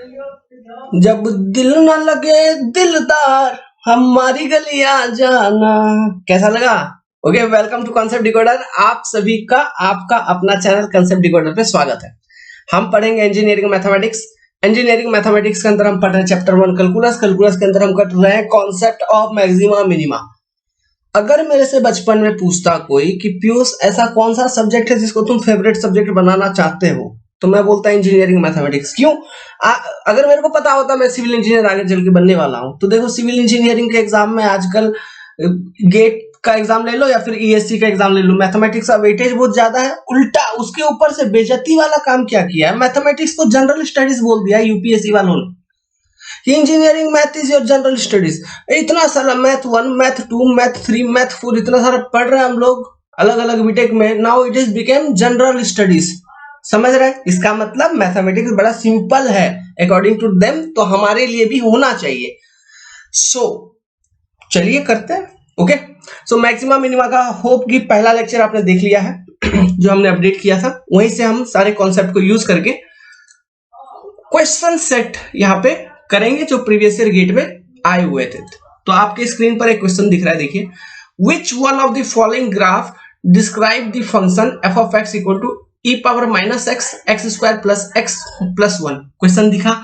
जब दिल न लगे दिलदार हमारी गलियां जाना। कैसा लगा? Okay, welcome to concept decoder. आप सभी का आपका अपना चैनल कॉन्सेप्ट डिकोडर पे स्वागत है। हम पढ़ेंगे इंजीनियरिंग मैथमेटिक्स। इंजीनियरिंग मैथमेटिक्स के अंदर हम पढ़ रहे हैं चैप्टर 1 कैलकुलस। कैलकुलस के अंदर हम कर रहे हैं कॉन्सेप्ट ऑफ मैक्सिमा मिनिमा। अगर मेरे से बचपन में पूछता कोई कि पीयूष ऐसा कौन सा सब्जेक्ट है जिसको तुम फेवरेट सब्जेक्ट बनाना चाहते हो, तो मैं बोलता इंजीनियरिंग मैथमेटिक्स। क्यों? अगर मेरे को पता होता मैं सिविल इंजीनियर आगे चल के बनने वाला हूं, तो देखो सिविल इंजीनियरिंग के एग्जाम में आजकल गेट का एग्जाम ले लो या फिर ईएससी का एग्जाम ले लो, मैथमेटिक्स का वेटेज बहुत ज्यादा है। उल्टा उसके ऊपर से बेइज्जती वाला काम क्या किया है, मैथमेटिक्स को जनरल स्टडीज बोल दिया यूपीएससी वालों ने। Engineering math is your general studies. इतना सारा मैथ 1, मैथ 2, मैथ 3, मैथ 4 इतना सारा पढ़ रहे हैं हम लोग अलग अलग बीटेक में। Now it is became general studies. समझ रहे हैं? इसका मतलब मैथमेटिक्स बड़ा सिंपल है अकॉर्डिंग टू देम, तो हमारे लिए भी होना चाहिए। चलिए करते हैं। ओके, सो मैक्सिमा मिनिमा का होप कि पहला लेक्चर आपने देख लिया है जो हमने अपडेट किया था। वहीं से हम सारे कॉन्सेप्ट को यूज करके क्वेश्चन सेट यहाँ पे करेंगे जो प्रीवियस ईयर गेट में आए हुए थे। तो आपके स्क्रीन पर एक क्वेश्चन दिख रहा है, देखिए। Which one of the following graph describe the function f of x equal to e power minus x x square plus x plus 1। Question दिखा।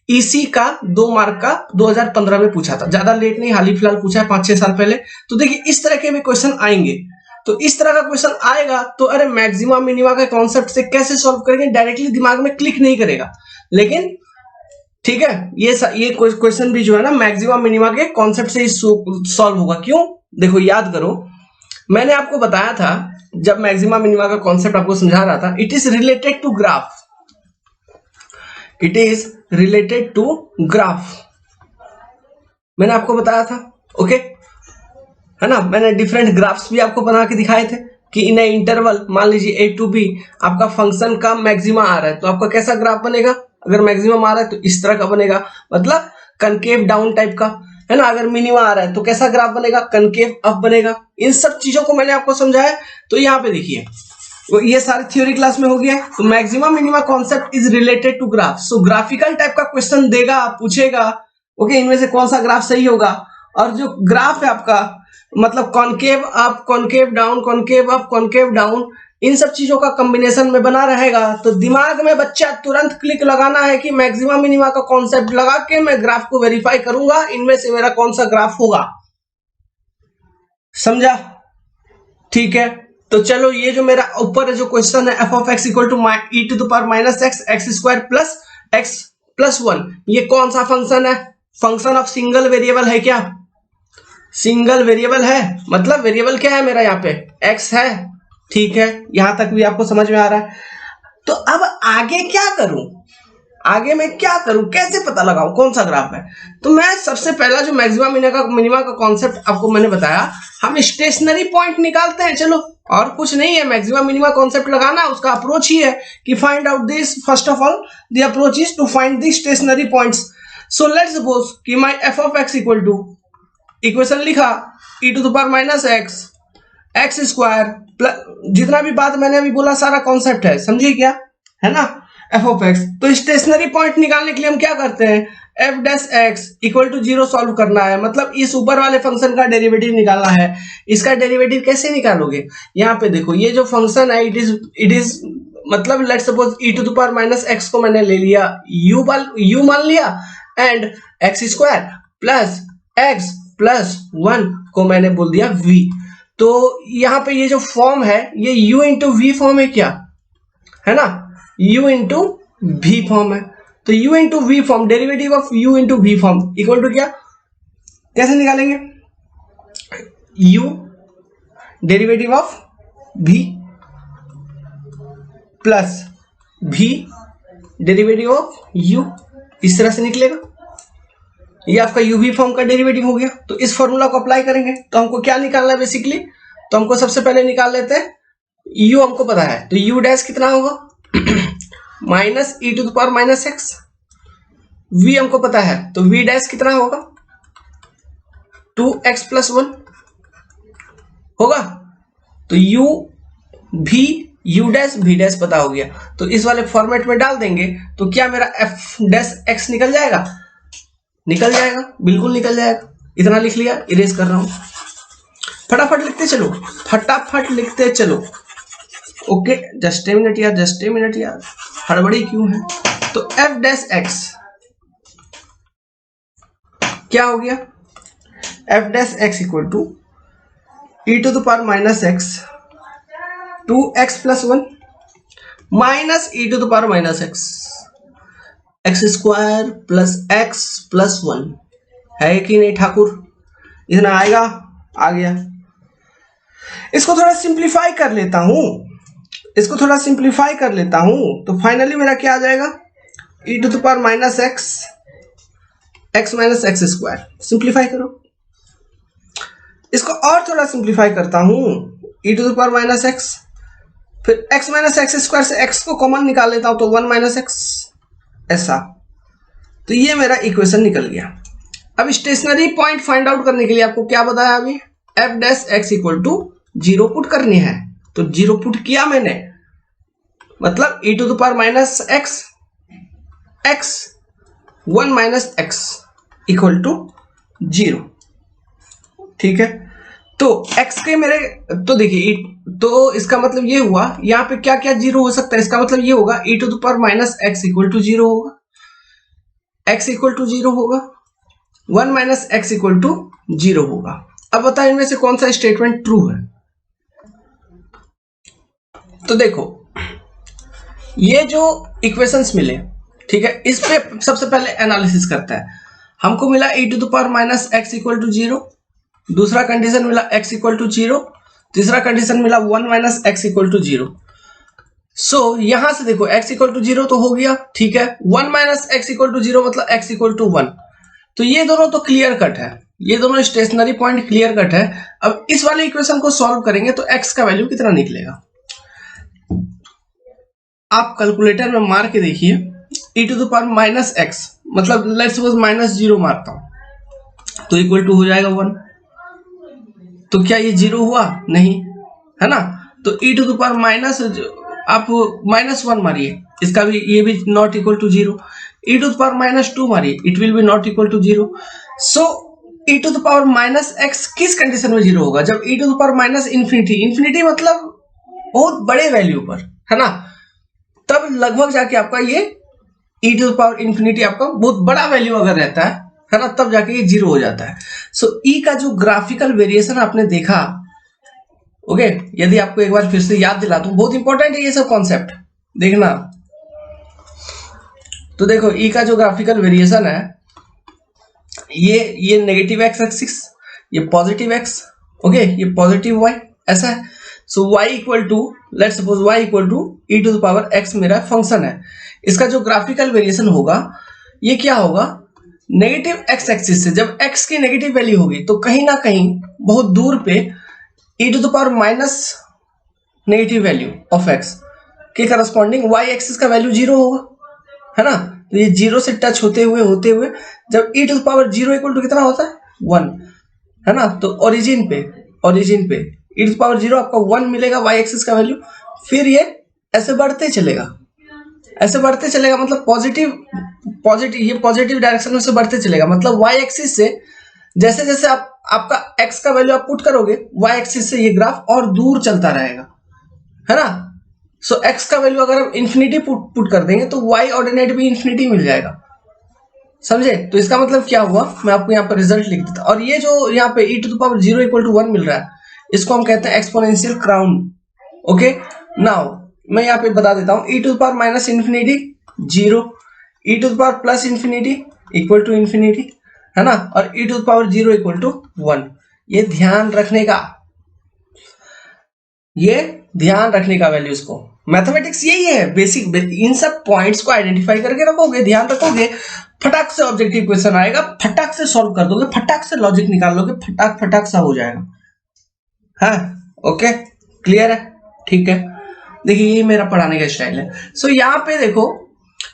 इसी का 2 मार्क का 2015 में पूछा था, ज्यादा लेट नहीं, हाल ही फिलहाल पूछा है 5-6 साल पहले। तो देखिए इस तरह के भी क्वेश्चन आएंगे। तो इस तरह का क्वेश्चन आएगा तो अरे मैक्सिमा मिनिमा के कॉन्सेप्ट से कैसे सॉल्व करेंगे, डायरेक्टली दिमाग में क्लिक नहीं करेगा। लेकिन ठीक है, ये क्वेश्चन भी जो है ना मैक्सिमा मिनिमा के कॉन्सेप्ट से ही सॉल्व होगा। क्यों? देखो याद करो, मैंने आपको बताया था जब मैक्सिमा मिनिमा का कॉन्सेप्ट आपको समझा रहा था, it is related to graph. It is related to graph, मैंने आपको बताया था। ओके है ना, मैंने डिफरेंट ग्राफ्स भी आपको बना के दिखाए थे कि इन इंटरवल मान लीजिए a to b आपका फंक्शन का मैक्सिमा आ रहा है तो आपका कैसा ग्राफ बनेगा। अगर मैक्सिमम आ रहा है तो इस तरह का बनेगा, मतलब कनकेव डाउन टाइप का, है ना। अगर मिनिमा आ रहा है तो कैसा ग्राफ बनेगा, कनकेव अप बनेगा। इन सब चीजों को मैंने आपको समझाया। तो यहाँ पे देखिए ये सारी थ्योरी क्लास में हो गया। तो maxima minima concept is related to graph. So graphical type का क्वेश्चन देगा, पूछेगा ओके इनमें से कौन सा ग्राफ सही होगा। और जो ग्राफ है आपका मतलब concave up, concave down, concave up, concave down, इन सब चीजों का कॉम्बिनेशन में बना रहेगा। तो दिमाग में बच्चा तुरंत क्लिक लगाना है कि मैक्सिमा मिनिमा का कॉन्सेप्ट लगा के मैं ग्राफ को वेरीफाई करूंगा, इनमें से मेरा कौन सा ग्राफ होगा। समझा? ठीक है, तो चलो ये जो मेरा ऊपर जो क्वेश्चन है f of x equal to e to the power minus x x square plus x plus 1, ये कौन सा फंक्शन है? फंक्शन ऑफ सिंगल वेरिएबल है क्या? सिंगल वेरिएबल है, मतलब वेरिएबल क्या है मेरा यहाँ पे एक्स है। ठीक है, यहां तक भी आपको समझ में आ रहा है। तो अब आगे क्या करूं, आगे मैं क्या करूं, कैसे पता लगाऊं कौन सा ग्राफ है। तो मैं सबसे पहला जो मैक्सिमा मिनिमा का कॉन्सेप्ट आपको मैंने बताया, हम स्टेशनरी पॉइंट निकालते हैं। चलो, और कुछ नहीं है, मैक्सिमा मिनिमा कॉन्सेप्ट लगाना उसका अप्रोच ही है कि find out this. First of all the approach is to find the stationary points. So let's suppose कि my f of x equal to, equation लिखा e to the power minus x x square plus, जितना भी बात मैंने अभी बोला सारा concept है, समझिए क्या है ना, एफ ऑफ एक्स। तो स्टेशनरी पॉइंट निकालने के लिए हम क्या करते हैं, f dash x equal to 0 solve करना है, मतलब इस ऊपर वाले फंक्शन का डेरिवेटिव निकालना है। इसका डेरिवेटिव कैसे निकालोगे, यहाँ पे देखो ये जो फंक्शन है इट इज मतलब let's suppose e to the power minus x को मैंने ले लिया u मान लिया, and x square plus x plus 1 को मैंने बोल दिया v। तो यहाँ पे ये जो फॉर्म है ये u इंटू वी फॉर्म है क्या, है ना, u इंटू वी फॉर्म है। तो u into v form, derivative of u into v form equal to क्या, कैसे निकालेंगे, u derivative of v plus v derivative of u, इस तरह से निकलेगा। ये आपका यूवी फॉर्म का डेरिवेटिव हो गया। तो इस फॉर्मूला को अप्लाई करेंगे तो हमको क्या निकालना है बेसिकली, तो हमको सबसे पहले निकाल लेते हैं u, हमको पता है तो u डैश कितना होगा minus e to the power minus x, v हमको पता है तो v डैश कितना होगा 2x प्लस 1 होगा। तो u v u dash v dash पता हो गया, तो इस वाले फॉर्मेट में डाल देंगे तो क्या मेरा f डैश x निकल जाएगा? निकल जाएगा, बिल्कुल निकल जाएगा। इतना लिख लिया, इरेज कर रहा हूं। फटाफट लिखते चलो, फटाफट लिखते चलो। ओके, जस्ट ए मिनट यार, जस्ट ए मिनट यार, हड़बड़ी क्यों है? तो f डैश x क्या हो गया? f dash x equal to e to the power minus x 2x plus 1 minus e to the power minus x square plus x plus 1 है कि नहीं ठाकुर? इतना आएगा? आ गया। इसको थोड़ा सिंप्लीफाई कर लेता हूं, इसको थोड़ा सिंप्लीफाई कर लेता हूं, तो फाइनली मेरा क्या आ जाएगा? e to the power minus x minus x square. Simplify करो। इसको और थोड़ा सिंप्लीफाई करता हूं, e to the power minus x, फिर x माइनस एक्स स्क्वायर से x को कॉमन निकाल लेता हूं तो 1 माइनस एक्स, ऐसा। तो ये मेरा इक्वेशन निकल गया। अब स्टेशनरी पॉइंट फाइंड आउट करने के लिए आपको क्या बताया अभी? f dash x equal to 0 put करनी है, तो 0 पुट किया मैंने, मतलब e to the power minus x 1 minus x equal to 0। ठीक है, तो x के मेरे, तो देखिए, तो इसका मतलब ये हुआ, यहाँ पे क्या क्या 0 हो सकता है? इसका मतलब ये होगा e to the power minus x equal to 0 होगा, x इक्वल टू 0 होगा, 1 माइनस एक्स इक्वल टू 0 होगा। अब बताओ इनमें से कौन सा स्टेटमेंट ट्रू है? तो देखो, ये जो इक्वेशंस मिले, ठीक है, इस पे सबसे पहले एनालिसिस करता है। हमको मिला e to the power minus x equal to 0, दूसरा कंडीशन मिला x इक्वल टू 0, तीसरा कंडीशन मिला 1 माइनस एक्स इक्वल टू 0। सो यहां से देखो x इक्वल टू 0 तो हो गया, ठीक है, 1 माइनस एक्स इक्वल टू 0 मतलब x इक्वल टू 1। तो ये दोनों तो क्लियर कट है, ये दोनों स्टेशनरी पॉइंट क्लियर कट है। अब इस वाले इक्वेशन को सॉल्व करेंगे तो x का वैल्यू कितना निकलेगा? आप कैलकुलेटर में मार के देखिए, e to the power minus x, मतलब लेट्स सपोज माइनस 0 मारता हूं तो इक्वल टू हो जाएगा 1। तो क्या ये 0 हुआ? नहीं, है ना? तो e to the power minus, आप माइनस 1 मारिए, इसका भी, ये भी not equal to 0। e to the power minus 2 मारिए, it will be not equal to 0। So e to the power minus x किस कंडीशन में 0 होगा? जब e to the power minus infinity, infinity मतलब बहुत बड़े वैल्यू पर, है ना, तब लगभग जाके आपका ये e to the power infinity आपका बहुत बड़ा वैल्यू अगर रहता है ना, तब जाके ये 0 हो जाता है। सो e का जो ग्राफिकल वेरिएशन आपने देखा, ओके, यदि आपको एक बार फिर से याद दिला दूं, बहुत इंपॉर्टेंट है ये सब कॉन्सेप्ट, देखना। तो देखो e का जो ग्राफिकल वेरिएशन है, ये नेगेटिव एक्स एक्सिस, ये पॉजिटिव एक्स, ओके, ये पॉजिटिव y, ऐसा है। So y equal to, let's suppose y equal to e to the power x मेरा फंक्शन है। इसका जो ग्राफिकल वेरिएशन होगा, ये क्या होगा? नेगेटिव एक्स एक्सिस से जब x की नेगेटिव वैल्यू होगी तो कहीं ना कहीं बहुत दूर पे e to the power minus negative value of x के करस्पॉन्डिंग y एक्सिस का वैल्यू 0 होगा, है ना? तो ये 0 से टच होते हुए जब e to the power 0 equal to कितना होता है? 1, है ना? तो ओरिजिन पे e टू द पावर 0 आपका 1 मिलेगा y एक्सिस का वैल्यू, फिर ये ऐसे बढ़ते चलेगा, मतलब ये पॉजिटिव डायरेक्शन में से बढ़ते चलेगा, मतलब y एक्सिस से जैसे जैसे आपका x का वैल्यू आप पुट करोगे, y एक्सिस से ये ग्राफ और दूर चलता रहेगा, है ना? सो x का वैल्यू अगर हम इन्फिनिटी पुट कर देंगे तो y ऑर्डिनेट भी इन्फिनिटी मिल जाएगा, समझे? तो इसका मतलब क्या हुआ, मैं आपको यहाँ पर रिजल्ट लिख देता। और ये जो यहाँ पे e to the power 0 equal to 1 मिल रहा है, इसको हम कहते हैं एक्सपोनेंशियल क्राउन। ओके, नाउ मैं यहाँ पे बता देता हूँ, e to the power minus infinity 0, e to the power plus infinity equal to infinity, है ना, और e to the power 0 equal to 1। ये ध्यान रखने का वैल्यूज को, मैथमेटिक्स यही है बेसिक। इन सब पॉइंट्स को आइडेंटिफाई करके रखोगे, ध्यान रखोगे, फटाक से ऑब्जेक्टिव क्वेश्चन आएगा, फटाक से सॉल्व कर दोगे, फटाक से लॉजिक निकाल लोगे, फटाक सा हो जाएगा। हाँ, ओके, क्लियर है? ठीक है, देखिए ये मेरा पढ़ाने का स्टाइल है। सो यहाँ पे देखो,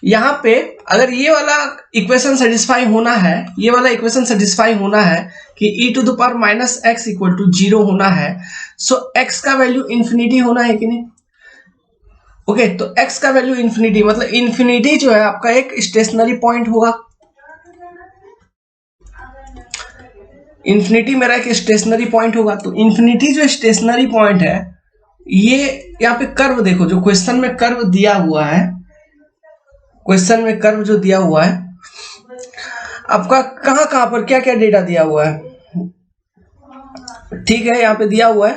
यहाँ पे अगर ये वाला इक्वेशन सेटिस्फाई होना है, कि e to the power minus x equal to 0 होना है, सो x का वैल्यू इन्फिनिटी होना है कि नहीं? ओके, तो x का वैल्यू इंफिनिटी, मतलब इंफिनिटी जो है आपका एक स्टेशनरी पॉइंट होगा। इंफिनिटी मेरा एक स्टेशनरी पॉइंट होगा, तो इंफिनिटी जो स्टेशनरी पॉइंट है, ये यहाँ पे कर्व देखो, जो क्वेश्चन में कर्व दिया हुआ है, क्वेश्चन में कर्व जो दिया हुआ है आपका, कहां कहां पर क्या क्या डेटा दिया हुआ है, ठीक है, यहाँ पे दिया हुआ है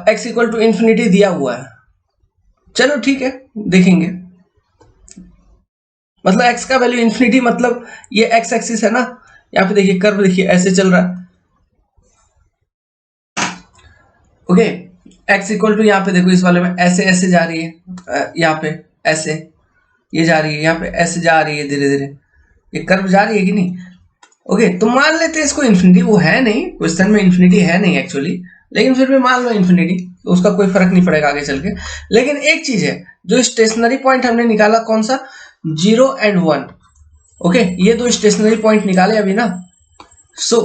x इक्वल टू इंफिनिटी दिया हुआ है। चलो ठीक है, देखेंगे, मतलब x का वैल्यू इंफिनिटी, मतलब ये x एक्सिस है ना, यहाँ पे देखिए कर्व, देखिए ऐसे चल रहा है। ओके, x इक्वल टू, यहाँ पे देखो इस वाले में ऐसे ऐसे जा रही है, यहाँ पे ऐसे ये जा रही है, यहाँ पे ऐसे जा रही है, धीरे धीरे ये कर्व जा रही है कि नहीं। ओके, तो मान लेते हैं इसको इंफिनिटी, वो है नहीं, क्वेश्चन में इंफिनिटी है नहीं एक्चुअली, लेकिन फिर भी मान लो इंफिनिटी, तो उसका कोई फर्क नहीं पड़ेगा आगे चल के। लेकिन एक चीज है, जो स्टेशनरी पॉइंट हमने निकाला, कौन सा, 0 और 1। ओके, ये दो स्टेशनरी पॉइंट निकाले अभी ना। सो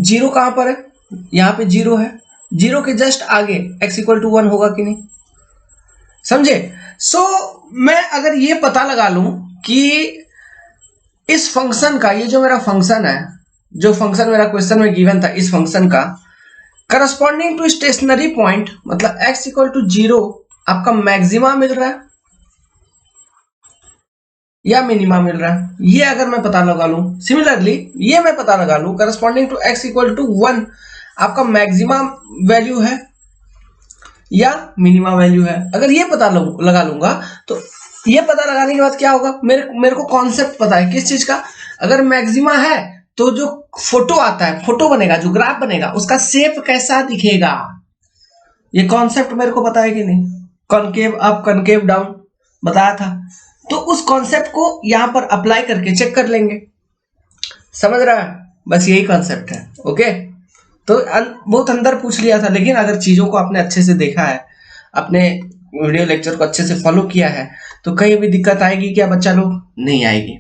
0 कहां पर है, यहाँ पे 0 है, 0 के जस्ट आगे x इक्वल टू 1 होगा कि नहीं, समझे। सो मैं अगर ये पता लगा लूं कि इस फंक्शन का, ये जो मेरा फंक्शन है, जो फंक्शन मेरा क्वेश्चन में गिवन था, इस फंक्शन का करस्पॉन्डिंग टू स्टेशनरी पॉइंट, मतलब x इक्वल टू 0 आपका मैक्सिमा मिल रहा है या मिनिमा मिल रहा है, ये अगर मैं पता लगा लूं, सिमिलरली ये मैं पता लगा लूं corresponding to x equal to 1 आपका मैक्सिमा वैल्यू है या मिनिमा वैल्यू है, अगर ये पता लगा लूंगा, तो ये पता लगाने के बाद क्या होगा, मेरे को कॉन्सेप्ट पता है किस चीज का। अगर मैक्सिमा है तो जो फोटो आता है, फोटो बनेगा, जो ग्राफ बनेगा, उसका शेप कैसा दिखेगा, ये कॉन्सेप्ट मेरे को पता है कि नहीं, कॉनकेव अप कॉनकेव डाउन बताया था, तो उस कॉन्सेप्ट को यहां पर अप्लाई करके चेक कर लेंगे, समझ रहा है, बस यही कॉन्सेप्ट है। ओके, तो बहुत अंदर पूछ लिया था, लेकिन अगर चीजों को आपने अच्छे से देखा है, अपने वीडियो लेक्चर को अच्छे से फॉलो किया है, तो कहीं भी दिक्कत आएगी क्या बच्चा लोग, नहीं आएगी।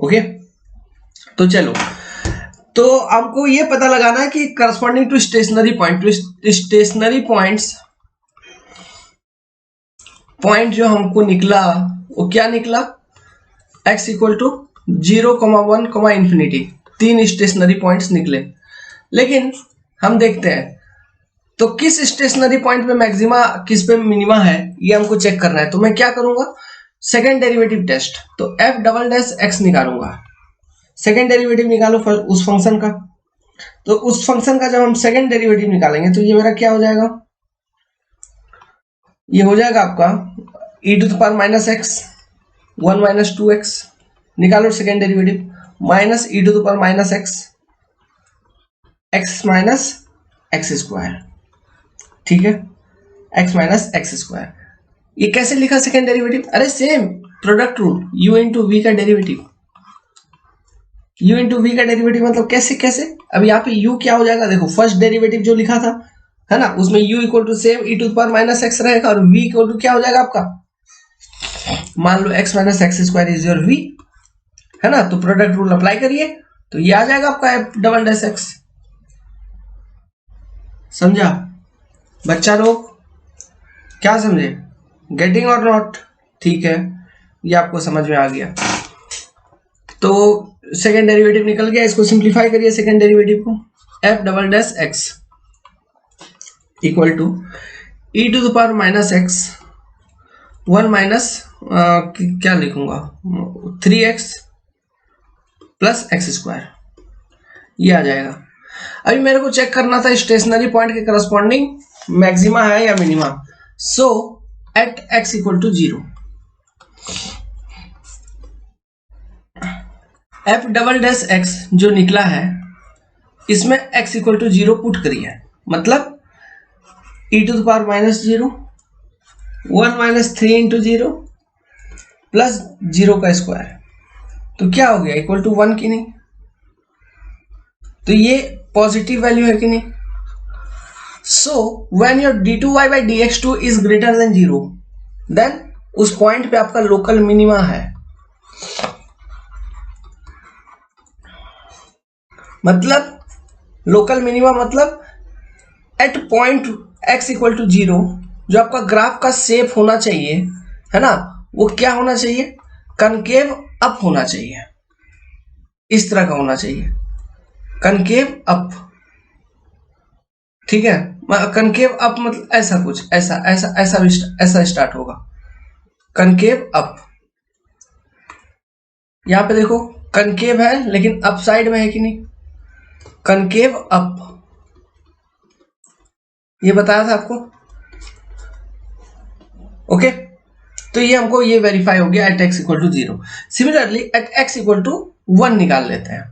ओके, तो चलो, तो आपको ये पता लगाना है कि corresponding to stationary point, to stationary point जो हमको निकला, वो क्या निकला, x equal to 0, 1, infinity, 3 stationary points निकले। लेकिन हम देखते हैं तो किस स्टेशनरी पॉइंट पे मैक्सिमा, किस पे मिनिमा है, ये हमको चेक करना है। तो मैं क्या करूंगा, सेकेंड डेरिवेटिव टेस्ट, तो f डबल डैश x निकालूंगा, सेकेंड डेरिवेटिव निकालो उस फंक्शन का। तो उस फंक्शन का जब हम सेकेंड डेरिवेटिव निकालेंगे, तो ये मेरा क्या हो जाएगा, ये हो जाएगा आपका e to the power minus x 1 minus 2x, निकालो second derivative, minus e to the power minus x minus x square, ठीक है, x माइनस एक्स स्क्वायर। ये कैसे लिखा सेकेंड डेरिवेटिव, अरे same product rule, u into v का derivative, u into v का derivative मतलब कैसे कैसे, अब यहाँ पे u क्या हो जाएगा, देखो फर्स्ट डेरिवेटिव जो लिखा था है ना, उसमें u equal to same e to the power minus x रहेगा, और v इक्वल टू क्या हो जाएगा आपका, मान लो x minus x square is your v, है ना, तो प्रोडक्ट रूल अप्लाई करिए, तो ये आ जाएगा आपका f डबल डैश x। समझा बच्चा लोग, क्या समझे, गेटिंग और नॉट, ठीक है, ये आपको समझ में आ गया। तो सेकेंड डेरिवेटिव निकल गया, इसको सिंप्लीफाई करिए सेकेंड डेरिवेटिव को, f double dash x equal to e to the power minus x 1 minus क्या लिखूंगा 3x प्लस एक्स स्क्वायर, ये आ जाएगा। अभी मेरे को चेक करना था स्टेशनरी पॉइंट के करस्पॉन्डिंग मैक्सिमा है या minima. So at x equal to 0, f double dash x जो निकला है, इसमें x इक्वल टू 0 पुट करिए, मतलब e to the power minus 0 1 minus 3 into 0 plus 0 का स्क्वायर, तो क्या हो गया, इक्वल टू 1 की नहीं, तो ये पॉजिटिव वैल्यू है कि नहीं। So when your d2y by dx2 is greater than 0, then उस पॉइंट पे आपका लोकल मिनिमा है, मतलब लोकल मिनिमा मतलब at point x equal to 0 जो आपका ग्राफ का शेप होना चाहिए, है ना, वो क्या होना चाहिए, कनकेव अप होना चाहिए, इस तरह का होना चाहिए, कनकेव अप, ठीक है। कनकेव अप मतलब ऐसा कुछ, ऐसा ऐसा ऐसा ऐसा स्टार्ट होगा, कनकेव अप। यहां पे देखो कनकेव है लेकिन अप साइड में है कि नहीं, कनकेव अप, ये बताया था आपको। ओके, तो ये हमको ये वेरीफाई हो गया at x equal to 0। Similarly at x equal to 1 निकाल लेते हैं।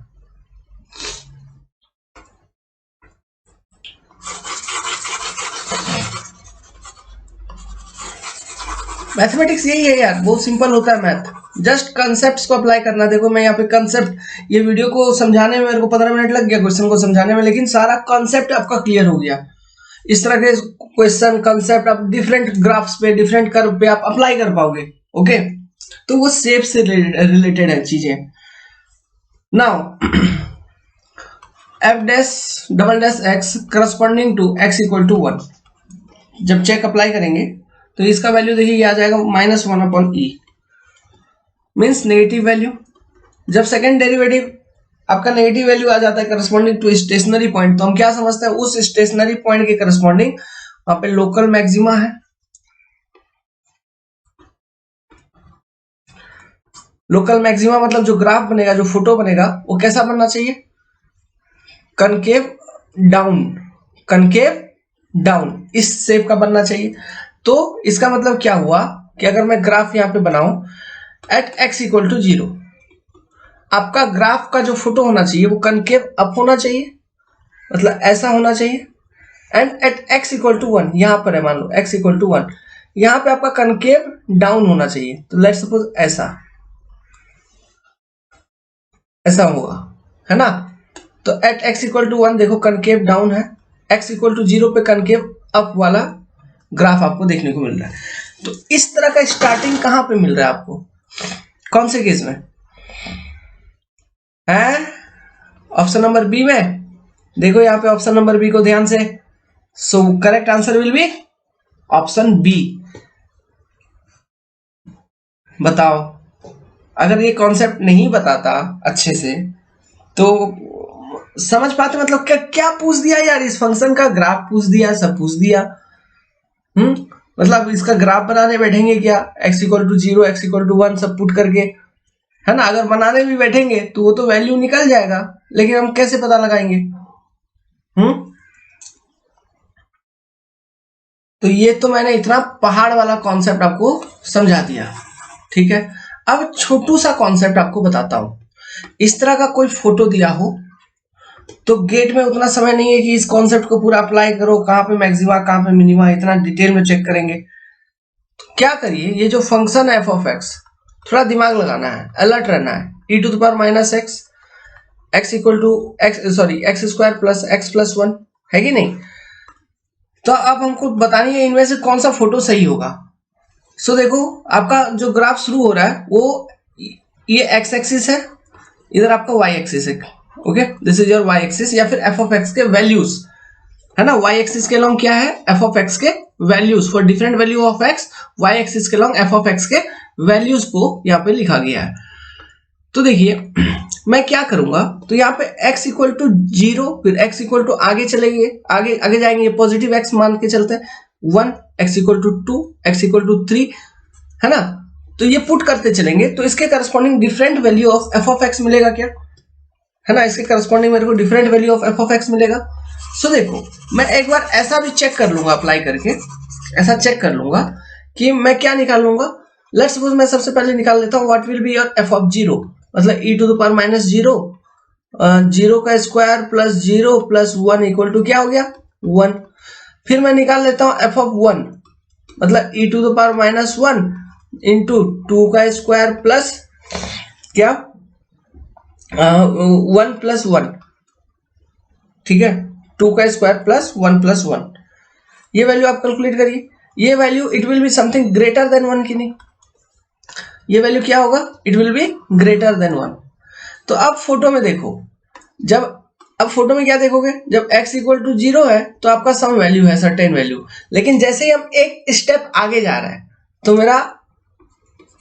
मैथमेटिक्स यही है यार, बहुत सिंपल होता है मैथ, जस्ट कंसेप्ट्स को अप्लाई करना। देखो मैं यहाँ पे कंसेप्ट, ये वीडियो को समझाने में मेरे को 15 मिनट लग गया क्वेश्चन को समझाने में, लेकिन सारा कंसेप्ट आपका क्लियर हो गया। इस तरह के क्वेश्चन कंसेप्ट आप डिफरेंट ग्राफ्स पे, डिफरेंट कर्व पे आप अप्लाई कर पाओगे। ओके, तो वो शेप से रिलेटेड है चीजें। Now f dash double dash x corresponding to x equal to 1, जब चेक अप्लाई करेंगे तो इसका वैल्यू देखिए ये आ जाएगा -1/e, मीन्स नेगेटिव वैल्यू। जब सेकेंड डेरिवेटिव आपका नेगेटिव वैल्यू आ जाता है करस्पॉन्डिंग टू स्टेशनरी पॉइंट, तो हम क्या समझते हैं, उस स्टेशनरी पॉइंट के करस्पॉन्डिंग वहां पे लोकल मैक्सिमा है। लोकल मैक्सिमा मतलब जो ग्राफ बनेगा, जो फोटो बनेगा, वो कैसा बनना चाहिए, कनकेव डाउन, कनकेव डाउन, इस शेप का बनना चाहिए। तो इसका मतलब क्या हुआ कि अगर मैं ग्राफ यहां पे बनाऊं एट एक्स इक्वल टू 0, आपका ग्राफ का जो फोटो होना चाहिए वो कनकेव अप होना चाहिए, मतलब ऐसा होना चाहिए। And at x equal to 1, यहां पर है, मान लो एक्स इक्वल टू 1, यहां पे आपका कनकेव डाउन होना चाहिए। तो लेट्स सपोज ऐसा होगा, है ना। तो एट एक्स इक्वल टू 1 देखो कनकेव डाउन है, एक्स इक्वल टू 0 पे कनकेव अप वाला ग्राफ आपको देखने को मिल रहा है। तो इस तरह का स्टार्टिंग कहां पे मिल रहा है आपको, कौन से केस में है, ऑप्शन नंबर बी में। देखो यहाँ पे ऑप्शन नंबर बी को ध्यान से, so correct answer will be option B. बताओ, अगर ये कॉन्सेप्ट नहीं बताता अच्छे से तो समझ पाते, मतलब क्या क्या पूछ दिया यार, इस फंक्शन का ग्राफ पूछ दिया, सब पूछ दिया। मतलब इसका ग्राफ बनाने बैठेंगे क्या, x equal to 0, x equal to 1 सब पुट करके, है ना। अगर बनाने भी बैठेंगे तो वो तो वैल्यू निकल जाएगा, लेकिन हम कैसे पता लगाएंगे। तो ये तो मैंने इतना पहाड़ वाला कॉन्सेप्ट आपको समझा दिया, ठीक है। अब छोटू सा कॉन्सेप्ट आपको बताता हूं। इस तरह का कोई फोटो दिया हो तो गेट में उतना समय नहीं है कि इस कॉन्सेप्ट को पूरा अप्लाई करो, कहां पे मैक्सिमा कहां पे मिनिमा, इतना डिटेल में चेक करेंगे। तो क्या करिए, ये जो फंक्शन है एफ ऑफ एक्स, थोड़ा दिमाग लगाना है, अलर्ट रहना है। e to the power minus x, x equal to x square plus x plus 1, है कि नहीं। तो अब हमको बतानी है इनमें से कौन सा फोटो सही होगा। सो देखो आपका जो ग्राफ शुरू हो रहा है वो ये एक्स एक्सिस है, इधर आपका वाई एक्सिस है। Okay, this is your y axis, या फिर एफ ऑफ एक्स के वैल्यूज, है ना। वाई एक्सिस के लॉन्ग क्या है, एफ ऑफ एक्स के values for different value of x, y axis के लॉन्ग एफ ऑफ एक्स के वैल्यूज को यहाँ पे लिखा गया है। तो देखिए मैं क्या करूंगा, तो यहाँ पे x इक्वल टू 0, फिर x इक्वल टू आगे चलेंगे, आगे जाएंगे, पॉजिटिव x मान के चलते हैं 1, x equal to 2, x equal to 3, है ना। तो ये पुट करते चलेंगे तो इसके corresponding different value of F of x मिलेगा क्या, है ना। इसके करस्पॉन्डिंग मेरे को different value of F of x मिलेगा। सो देखो मैं एक बार ऐसा भी चेक कर लूंगा, अप्लाई करके ऐसा चेक कर लूंगा कि मैं क्या निकाल लूंगा। लेट्स सपोज मैं सबसे पहले निकाल लेता हूँ what will be your f of 0, मतलब e to the power minus 0, 0 का square plus 0 plus 1 equal to क्या हो गया 1। फिर मैं निकाल लेता हूँ एफ ऑफ 1, मतलब e to the power minus 1 into 2 का स्क्वायर प्लस क्या 1 प्लस 1, ठीक है, 2 का स्क्वायर प्लस 1 प्लस 1। ये वैल्यू आप कैलकुलेट करिए, ये value it will be something greater than 1 की नहीं, ये वैल्यू क्या होगा, it will be greater than 1। तो अब फोटो में देखो, जब अब फोटो में क्या देखोगे, जब x इक्वल टू 0 है तो आपका सम वैल्यू है, सर्टेन वैल्यू, लेकिन जैसे ही हम एक स्टेप आगे जा रहे हैं तो मेरा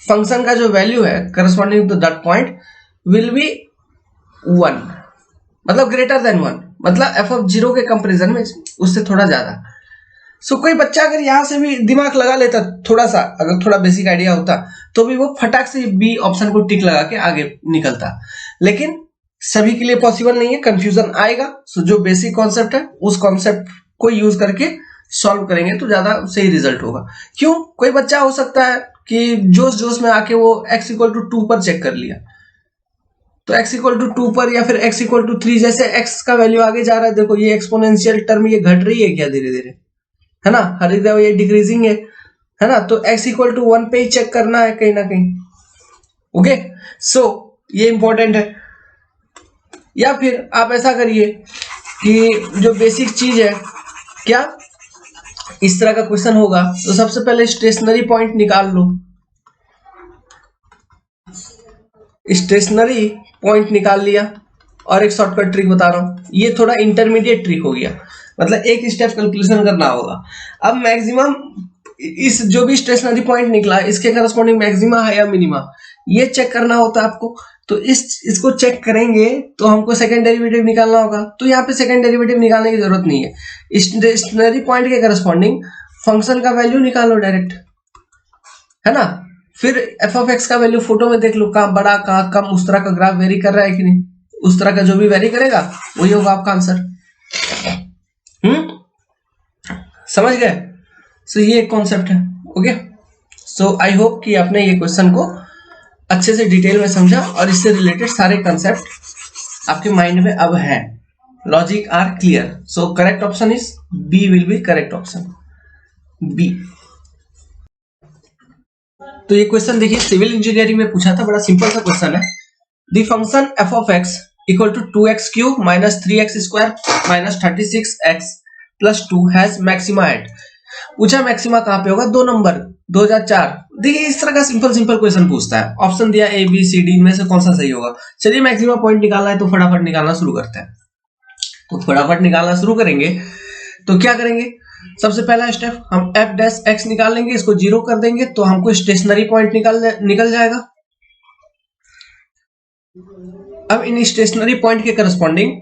फंक्शन का जो वैल्यू है corresponding to that point will be 1, मतलब ग्रेटर देन 1, मतलब एफ ऑफ 0 के कंपेरिजन में उससे थोड़ा ज्यादा। सो कोई बच्चा अगर यहां से भी दिमाग लगा लेता थोड़ा सा, अगर थोड़ा बेसिक आइडिया होता तो भी वो फटाक से बी ऑप्शन को टिक लगा के आगे निकलता, लेकिन सभी के लिए पॉसिबल नहीं है, कंफ्यूजन आएगा। सो जो बेसिक कॉन्सेप्ट है उस कॉन्सेप्ट को यूज करके सॉल्व करेंगे तो ज्यादा सही रिजल्ट होगा। क्यों, कोई बच्चा हो सकता है कि जोश जोश में आके वो x इक्वल टू 2 पर चेक कर लिया, तो x इक्वल टू 2 पर या फिर x इक्वल टू 3, जैसे x का वैल्यू आगे जा रहा है, देखो ये एक्सपोनेंशियल टर्म ये घट रही है क्या धीरे धीरे, है ना, हर एक ये डिक्रीजिंग है ना, तो x इक्वल टू 1 पे ही चेक करना है कहीं ना कहीं। ओके, सो ये इंपॉर्टेंट है। या फिर आप ऐसा करिए कि जो बेसिक चीज है, क्या इस तरह का क्वेश्चन होगा तो सबसे पहले स्टेशनरी पॉइंट निकाल लो, स्टेशनरी पॉइंट निकाल लिया, और एक शॉर्टकट ट्रिक बता रहा हूं, ये थोड़ा इंटरमीडिएट ट्रिक हो गया, मतलब एक स्टेप कैलकुलेशन करना होगा। अब मैक्सिमम इस जो भी स्टेशनरी पॉइंट निकला इसके करस्पॉन्डिंग मैक्सिमा है या मिनिमा, ये चेक करना होता है आपको। तो इसको चेक करेंगे तो हमको सेकंड डेरिवेटिव निकालना होगा, तो यहाँ पे सेकंड डेरिवेटिव निकालने की जरूरत नहीं है, स्टेशनरी पॉइंट के करस्पॉन्डिंग फंक्शन का वैल्यू निकाल लो डायरेक्ट, है ना। फिर एफ ऑफ एक्स का वैल्यू फोटो में देख लो, कहाँ बड़ा कहाँ कम, उस तरह का ग्राफ वेरी कर रहा है कि नहीं, उस तरह का जो भी वेरी करेगा वही होगा आपका आंसर। समझ गए? सो ये एक कॉन्सेप्ट है। ओके, सो आई होप कि आपने ये क्वेश्चन को अच्छे से डिटेल में समझा और इससे रिलेटेड सारे कंसेप्ट आपके माइंड में अब है, logic are clear. So correct option is B, will be correct option B. तो ये क्वेश्चन देखिए सिविल इंजीनियरिंग में पूछा था, बड़ा सिंपल सा क्वेश्चन है। The function f of x equal to 2x cube minus 3x square minus 36x plus 2 has maxima at. पूछा मैक्सिमा कहां पे होगा, 2 नंबर 2004। देखिए इस तरह का सिंपल क्वेश्चन पूछता है, ऑप्शन दिया ए बी सी डी में से कौन सा सही होगा। चलिए मैक्सिमा पॉइंट निकालना है तो फटाफट निकालना शुरू करते हैं। तो फटाफट निकालना शुरू करेंगे तो क्या करेंगे, सबसे पहला स्टेप हम एफ डैश एक्स निकाल लेंगे, इसको 0 कर देंगे तो हमको स्टेशनरी पॉइंट निकल जाएगा। अब इन स्टेशनरी पॉइंट के करस्पॉन्डिंग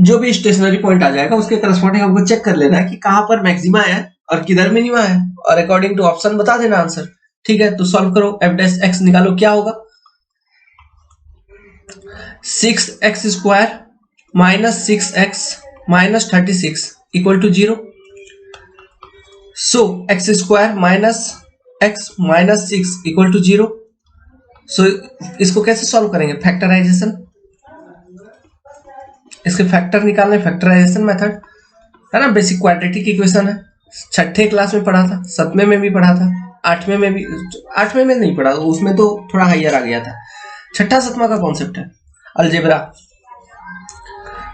जो भी स्टेशनरी पॉइंट आ जाएगा उसके करस्पॉन्डिंग हमको चेक कर लेना है कि कहां पर मैक्सिमा है और किधर मिनिमा है, और अकॉर्डिंग टू ऑप्शन बता देना आंसर। ठीक है, तो सॉल्व करो, एफ डैश एक्स निकालो, क्या होगा 6x square minus 6x minus 36 equal to 0। So x square minus x minus 6 equal to 0। So इसको कैसे सॉल्व करेंगे, फैक्टराइजेशन, इसके फैक्टर निकालने, फैक्टराइजेशन मेथड है ना, बेसिक क्वाड्रेटिक इक्वेशन है, छठे क्लास में पढ़ा था, 7वें में भी पढ़ा था, 8वें में भी, 8वें में नहीं पढ़ा, उसमें तो थोड़ा हाइयर आ गया था, छठा 7वां का कॉन्सेप्ट है अलजेब्रा।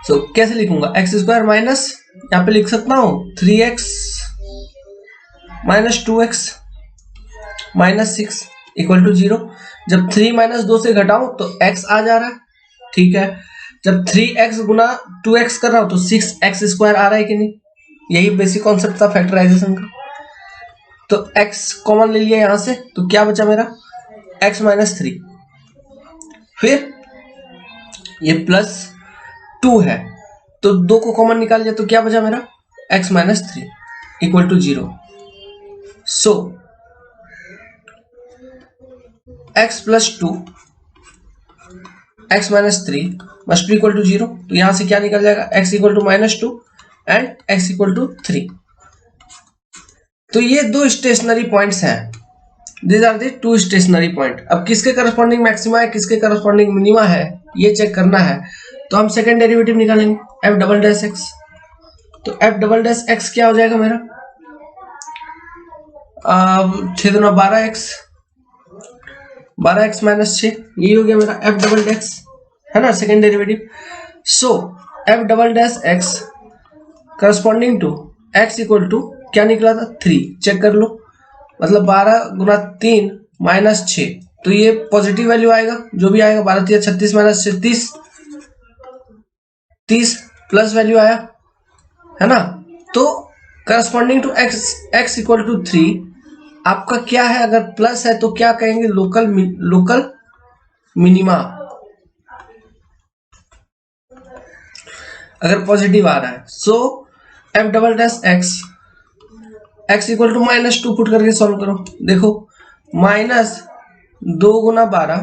सो कैसे लिखूंगा, एक्स स्क्वायर माइनस, यहाँ पे लिख सकता हूं 3x minus 2x minus 6 equal to 0। जब 3 माइनस 2 से घटाऊं तो x आ जा रहा है, ठीक है। जब 3x गुना 2x कर रहा हूं तो 6x स्क्वायर आ रहा है कि नहीं, यही बेसिक कॉन्सेप्ट था फैक्टराइजेशन का। तो x कॉमन ले लिया यहां से, तो क्या बचा मेरा x माइनस 3, फिर ये प्लस 2 है तो 2 को कॉमन निकाल लिया तो क्या बचा मेरा x minus 3 equal to 0। So x plus 2 x minus 3 must be equal to 0। तो यहां से क्या निकल जाएगा, x equal to minus 2 and x equal to 3। तो ये 2 स्टेशनरी पॉइंट्स हैं, this are the 2 stationary point. अब किसके करस्पॉन्डिंग मैक्सिमा है, किसके करस्पॉन्डिंग मिनिमा है, ये चेक करना है। तो हम सेकंड डेरिवेटिव निकालेंगे, एफ डबल डैश एक्स। तो एफ डबल डैश एक्स क्या हो जाएगा मेरा, 6 दूना 12x, 12x माइनस 6, ये हो गया मेरा एफ डबल डैश, है ना, second derivative. So f double dash x corresponding to x equal to क्या निकला था 3, चेक कर लो, मतलब 12 गुना 3 माइनस 6, तो ये पॉजिटिव वैल्यू आएगा, जो भी आएगा 12 3 36 माइनस 36 30 प्लस वैल्यू आया है ना। तो corresponding to x equal to 3 आपका क्या है, अगर प्लस है तो क्या कहेंगे, लोकल मिनिमा। अगर पॉजिटिव आ रहा है so f double dash x equal to -2 put करके सॉल्व करो। देखो -2 गुना 12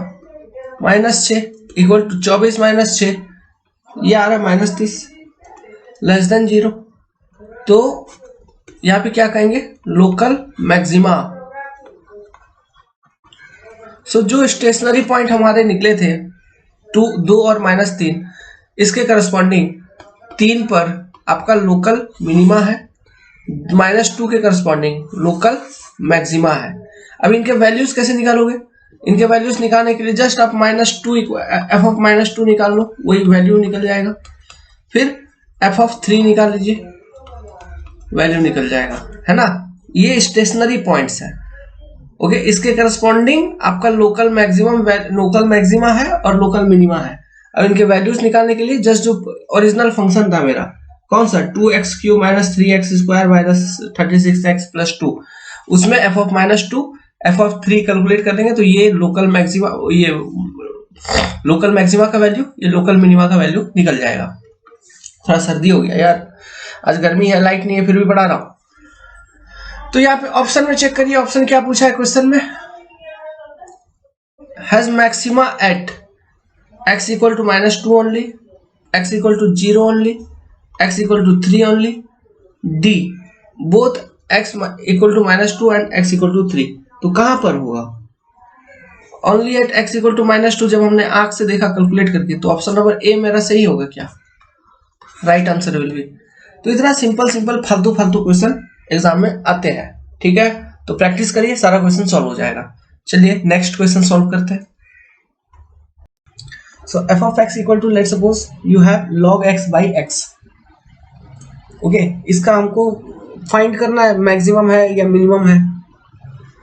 -6 इक्वल टू 24 -6 ये आ रहा है -30 लेस देन 0। तो यहां पे क्या कहेंगे, लोकल मैक्सिमा। सो जो स्टेशनरी पॉइंट हमारे निकले थे 2 और -3, इसके करस्पॉन्डिंग 3 पर आपका लोकल मिनिमा है, -2 के करस्पॉन्डिंग लोकल मैक्सिमा है। अब इनके वैल्यूज कैसे निकालोगे, इनके वैल्यूज निकालने के लिए जस्ट आप -2 f ऑफ -2 निकाल लो, वही वैल्यू निकल जाएगा। फिर f ऑफ 3 निकाल लीजिए, वैल्यू निकल जाएगा, है ना। ये स्टेशनरी पॉइंट्स है। ओके, इसके करस्पॉन्डिंग आपका लोकल मैक्सिमा है और लोकल मिनिमा है। अब इनके वैल्यूज निकालने के लिए जस्ट जो ओरिजिनल फंक्शन था मेरा, कौन सा 2x³ - 3x² - 36x + 2, उसमें f of -2 f of 3 calculate कर देंगे तो ये लोकल मैक्सिमा का वैल्यू, ये लोकल मिनिमा का वैल्यू निकल जाएगा। थोड़ा सर्दी हो गया यार, आज गर्मी है, लाइट नहीं है, फिर भी पढ़ा रहा हूं। तो यहाँ पे ऑप्शन में चेक करिए, ऑप्शन क्या पूछा है क्वेश्चन में, has maxima at x equal to -2 only, x equal to 0 only, x equal to 3 only, D both x equal to -2 and x equal to 3। तो कहां पर होगा, only at x equal to -2 जब हमने आंख से देखा कैलकुलेट करके, तो ऑप्शन नंबर ए मेरा सही होगा क्या, राइट आंसर विल बी। तो इतना सिंपल फालतू क्वेश्चन एग्जाम में आते हैं, ठीक है। तो प्रैक्टिस करिए, सारा क्वेश्चन सॉल्व हो जाएगा। चलिए नेक्स्ट क्वेश्चन सॉल्व करते हैं। So f of x equal to, let's suppose you have log x by x। Okay, इसका हमको फाइंड करना है, मैक्सिमम है या मिनिमम है।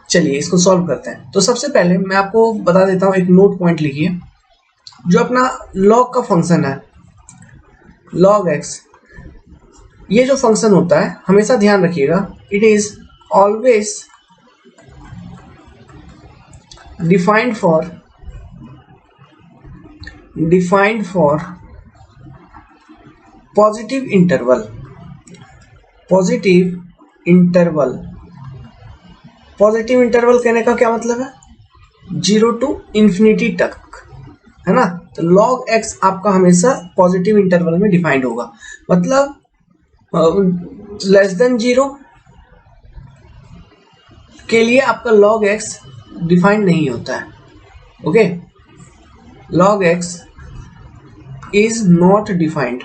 चलिए इसको सॉल्व करते हैं। तो सबसे पहले मैं आपको बता देता हूं, एक नोट पॉइंट लिखिए। जो अपना log का फंक्शन है, log x, ये जो फंक्शन होता है हमेशा ध्यान रखिएगा, it is always defined for positive interval. Positive interval कहने का क्या मतलब है, 0 to ∞ तक, है ना। तो log x आपका हमेशा पॉजिटिव इंटरवल में डिफाइंड होगा, मतलब लेस देन 0 के लिए आपका log x डिफाइंड नहीं होता है। Okay, log x is not defined.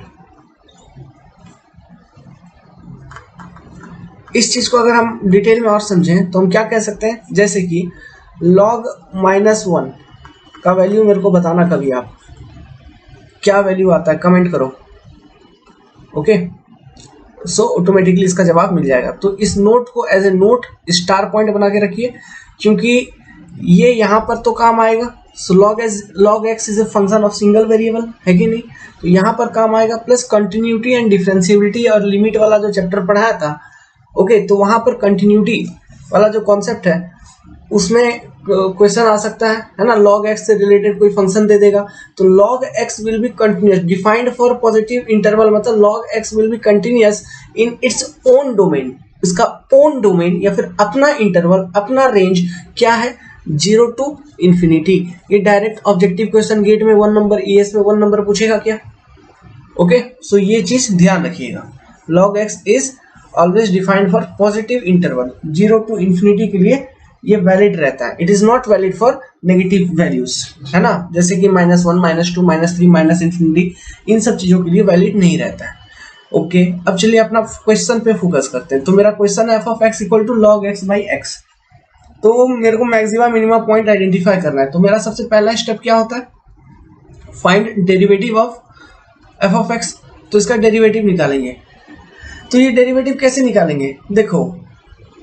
इस चीज को अगर हम डिटेल में और समझें तो हम क्या कह सकते हैं, जैसे कि log -1 का वैल्यू मेरे को बताना कभी आप, क्या वैल्यू आता है कमेंट करो। ओके, सो ऑटोमेटिकली इसका जवाब मिल जाएगा। तो इस नोट को as a note star point बना के रखिए, क्योंकि ये यहाँ पर तो काम आएगा। सो log x is a function of single variable, है कि नहीं, तो यहाँ पर काम आएगा। प्लस कंटिन्यूटी एंड डिफरेंशिएबिलिटी और लिमिट वाला जो चैप्टर पढ़ाया था, ओके, तो वहां पर कंटिन्यूटी वाला जो कॉन्सेप्ट है उसमें क्वेश्चन आ सकता है ना। log x से रिलेटेड कोई फंक्शन दे देगा तो log x will B continuous, defined for positive interval, मतलब log x will B continuous in its own domain. इसका ओन डोमेन या फिर अपना इंटरवल, अपना रेंज क्या है, 0 to ∞। ये डायरेक्ट ऑब्जेक्टिव क्वेश्चन गेट में 1 नंबर, ES में 1 नंबर पूछेगा क्या। ओके, सो ये चीज ध्यान रखिएगा, log x is always defined for positive interval, 0 to ∞ के लिए ये वैलिड रहता है। It is not valid for negative values, है ना, जैसे कि -1 -2 -3 -∞, इन सब चीजों के लिए वैलिड नहीं रहता है। ओके, अब चलिए अपना क्वेश्चन पे फोकस करते हैं। तो मेरा क्वेश्चन है f of x equal to log x by x। तो मेरे को मैक्सिमा मिनिमा पॉइंट आइडेंटिफाई करना है। तो मेरा सबसे पहला स्टेप क्या होता है, find derivative of f of x। तो इसका डेरिवेटिव निकालेंगे। तो ये डेरिवेटिव कैसे निकालेंगे, देखो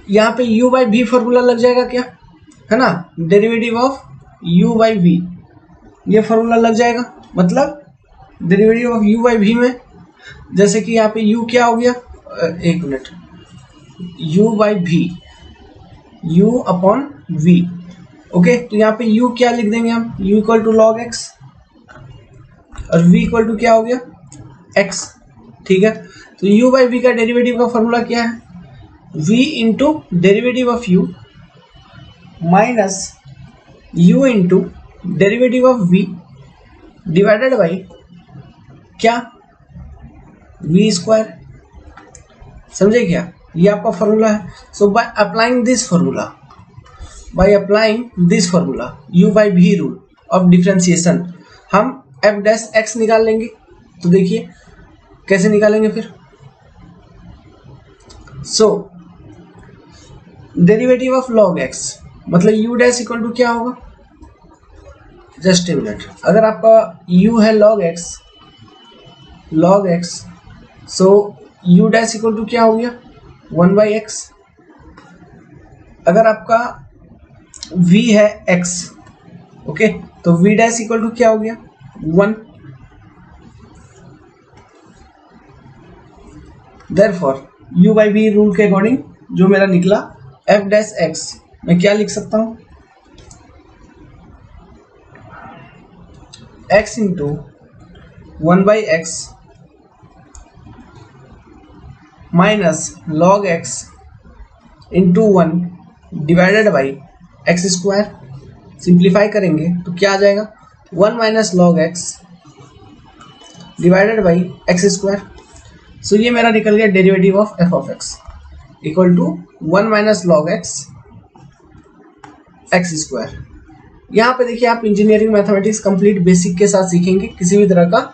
यहाँ पे u by v फॉर्मूला लग जाएगा क्या, है ना, derivative of u by v, ये फॉर्मूला लग जाएगा। मतलब derivative of u by v में, जैसे कि यहाँ पे u क्या हो गया, एक minute, u by v, u upon v। Okay, तो यहाँ पे u क्या लिख देंगे हम, u equal to log x और v इक्वल टू क्या हो गया, x। ठीक है, तो u बाई v का डेरिवेटिव का फॉर्मूला क्या है, v into derivative of u minus u into derivative of v divided by क्या, v स्क्वायर। समझे क्या, ये आपका फॉर्मूला है। So by applying this formula, u by v rule of differentiation, हम f डैश x निकाल लेंगे। तो देखिए कैसे निकालेंगे फिर। So derivative of log x मतलब u डैश इक्वल टू क्या होगा, जस्ट ए मिनट, अगर आपका u है log x, so u dash equal to क्या हो गया 1 बाई एक्स। अगर आपका v है x, ओके, तो v डैश इक्वल टू क्या हो गया 1। Therefore u by v rule के अकॉर्डिंग जो मेरा निकला f डैश x, मैं क्या लिख सकता हूं, x into 1 by x minus log x into 1 divided by x square. Simplify करेंगे तो क्या आ जाएगा, 1 minus log x divided by x square. So ये मेरा निकल गया derivative of f of x equal to 1 minus log x square. यहाँ पे देखिए आप इंजीनियरिंग मैथमेटिक्स कंप्लीट बेसिक के साथ सीखेंगे, किसी भी तरह का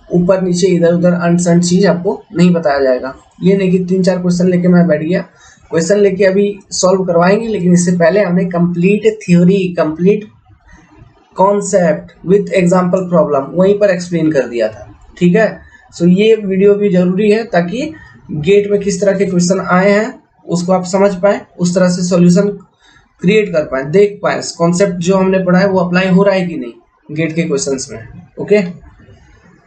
ऊपर नीचे इधर उधर अनसन चीज आपको नहीं बताया जाएगा। ये नहीं कि 3-4 क्वेश्चन लेके मैं बैठ गया, क्वेश्चन लेके अभी सॉल्व करवाएंगे, लेकिन इससे पहले हमने complete theory, complete concept with example problem वहीं पर एक्सप्लेन कर दिया था। ठीक है, सो ये वीडियो भी जरूरी है ताकि गेट में किस तरह के क्वेश्चन आए हैं उसको आप समझ पाए, उस तरह से सॉल्यूशन क्रिएट कर पाए, देख पाए कॉन्सेप्ट जो हमने पढ़ा है वो अप्लाई हो रहा है कि नहीं गेट के क्वेश्चंस में। ओके,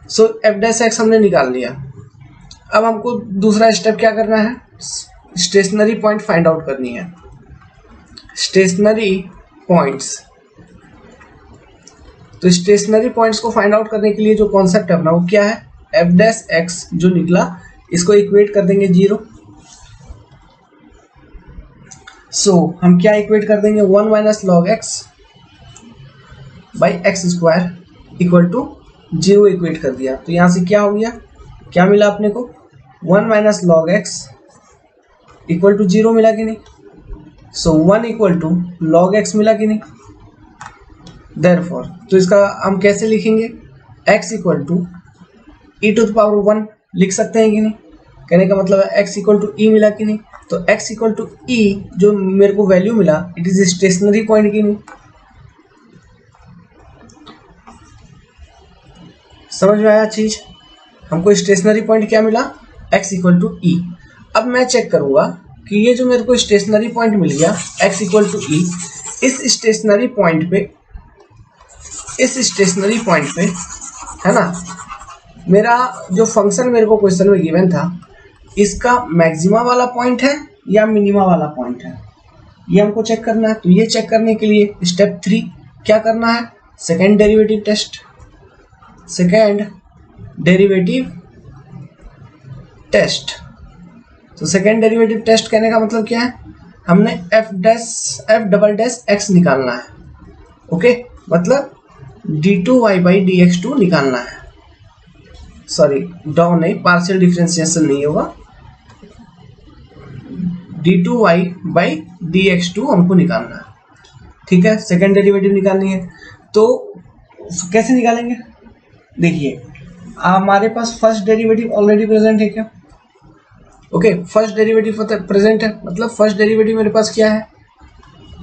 सो एफ डैश एक्स हमने निकाल लिया। अब हमको दूसरा स्टेप क्या करना है, स्टेशनरी पॉइंट फाइंड आउट करनी है। स्टेशनरी पॉइंट्स, तो स्टेशनरी पॉइंट्स को फाइंड आउट करने के लिए जो कॉन्सेप्ट है अपना वो क्या है, एफ डैश एक्स जो निकला इसको इक्वेट कर देंगे 0। सो हम क्या इक्वेट कर देंगे, 1 minus log x by x square equal to 0 equate कर दिया। तो यहां से क्या हो गया, क्या मिला अपने को, 1 minus log x equal to 0 मिला कि नहीं। So 1 equal to log x मिला कि नहीं। देयरफॉर तो इसका हम कैसे लिखेंगे, x equal to e to the power 1 लिख सकते हैं कि नहीं। कहने का मतलब है x इक्वल टू ई मिला कि नहीं। तो x इक्वल टू ई जो मेरे को वैल्यू मिला इट इज स्टेशनरी पॉइंट की नहीं। समझ में आया चीज, हमको स्टेशनरी पॉइंट क्या मिला, x इक्वल टू ई। अब मैं चेक करूंगा कि ये जो मेरे को स्टेशनरी पॉइंट मिल गया x इक्वल टू ई, इस स्टेशनरी पॉइंट पे है ना, मेरा जो फंक्शन मेरे को क्वेश्चन में गिवन था इसका मैक्सिमा वाला पॉइंट है या मिनिमा वाला पॉइंट है, ये हमको चेक करना है। तो ये चेक करने के लिए स्टेप 3 क्या करना है, सेकेंड डेरिवेटिव टेस्ट। तो सेकेंड डेरिवेटिव टेस्ट कहने का मतलब क्या है, हमने एफ डबल डैश एक्स निकालना है। ओके, मतलब d2y बाई dx2 निकालना है। सॉरी डाउन नहीं, पार्शियल डिफरेंशिएशन नहीं होगा, d2y बाई dx2 हमको निकालना है। ठीक है, सेकेंड डेरिवेटिव निकालनी है। तो कैसे निकालेंगे, देखिए हमारे पास फर्स्ट डेरिवेटिव ऑलरेडी प्रेजेंट है क्या। ओके, फर्स्ट डेरिवेटिव प्रेजेंट है, मतलब फर्स्ट डेरिवेटिव मेरे पास क्या है,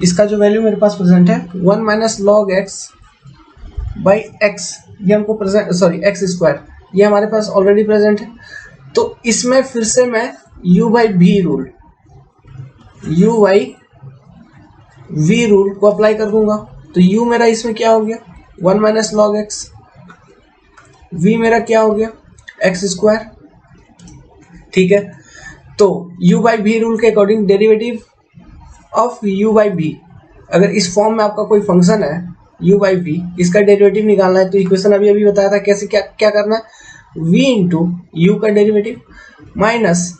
इसका जो वैल्यू मेरे पास प्रेजेंट है 1 minus log x by x, ये हमको प्रेजेंट, सॉरी एक्स स्क्वायर, ये हमारे पास ऑलरेडी प्रेजेंट है। तो इसमें फिर से मैं u बाई v रूल को अप्लाई कर दूंगा। तो u मेरा इसमें क्या हो गया 1 माइनस लॉग एक्स v मेरा क्या हो गया एक्स स्क्वायर, ठीक है। तो u बाई वी रूल के according derivative of u by v, अगर इस फॉर्म में आपका कोई फंक्शन है u बाई वी, इसका डेरिवेटिव निकालना है तो इक्वेशन अभी अभी बताया था कैसे क्या करना है, v इंटू यू का derivative minus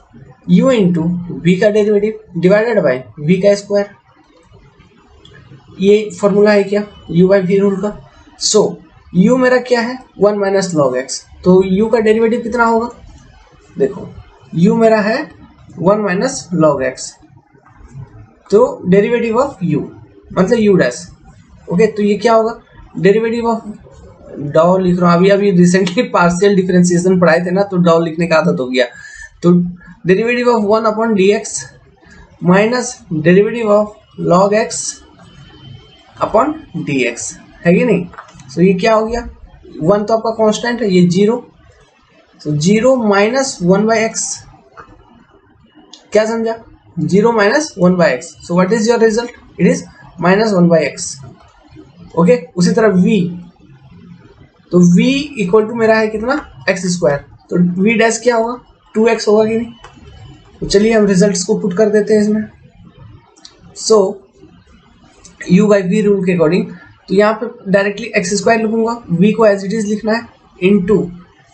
u into v का डेरिवेटिव डिवाइडेड बाई v का स्क्वायर। ये फॉर्मूला है क्या u बाई वी रूल का। सो u मेरा क्या है 1 माइनस लॉग एक्स, तो u का डेरिवेटिव कितना होगा, देखो u मेरा है 1 माइनस लॉग एक्स, तो डेरिवेटिव ऑफ u मतलब u डैश, ओके। तो ये क्या होगा डेरिवेटिव ऑफ डॉ लिख रहा हूँ, अभी रिसेंटली पार्शियल डिफरेंशिएशन पढ़ाए थे ना, तो डॉ लिखने का आदत हो गया। तो derivative of 1 upon D x minus derivative of log x upon D x, है कि नहीं। तो ये क्या हो गया 1 तो आपका कांस्टेंट है, ये 0, तो 0 माइनस 1 बाई एक्स, क्या समझा 0 minus 1 by x. So what is your result, it is minus 1 by x, okay. उसी तरह v, तो v इक्वल टू मेरा है कितना एक्स स्क्वायर, तो v डैश क्या होगा 2x होगा कि नहीं। तो चलिए हम रिजल्ट्स को पुट कर देते हैं इसमें। सो u बाई वी रूल के अकॉर्डिंग, तो यहाँ पे डायरेक्टली एक्स स्क्वायर लिखूंगा, v को एज इट इज लिखना है into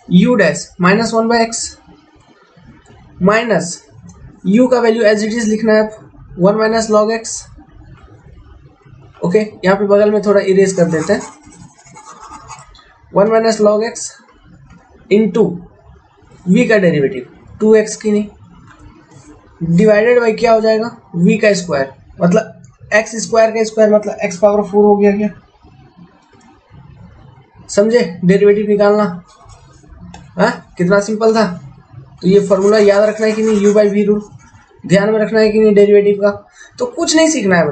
u dash minus 1 by x minus u का वैल्यू एज इट इज लिखना है 1 माइनस लॉग एक्स, ओके। यहाँ पे बगल में थोड़ा इरेज कर देते हैं, 1 minus log x into v का डेरिवेटिव 2x की नहीं, डिवाइडेड बाई क्या हो जाएगा v का स्क्वायर, मतलब x स्क्वायर का स्क्वायर मतलब x पावर 4 हो गया क्या, समझे डेरिवेटिव निकालना, हाँ कितना सिंपल था। तो ये फॉर्मूला याद रखना है कि नहीं, u बाई वी रूल ध्यान में रखना है कि नहीं डेरिवेटिव का। तो कुछ नहीं सीखना है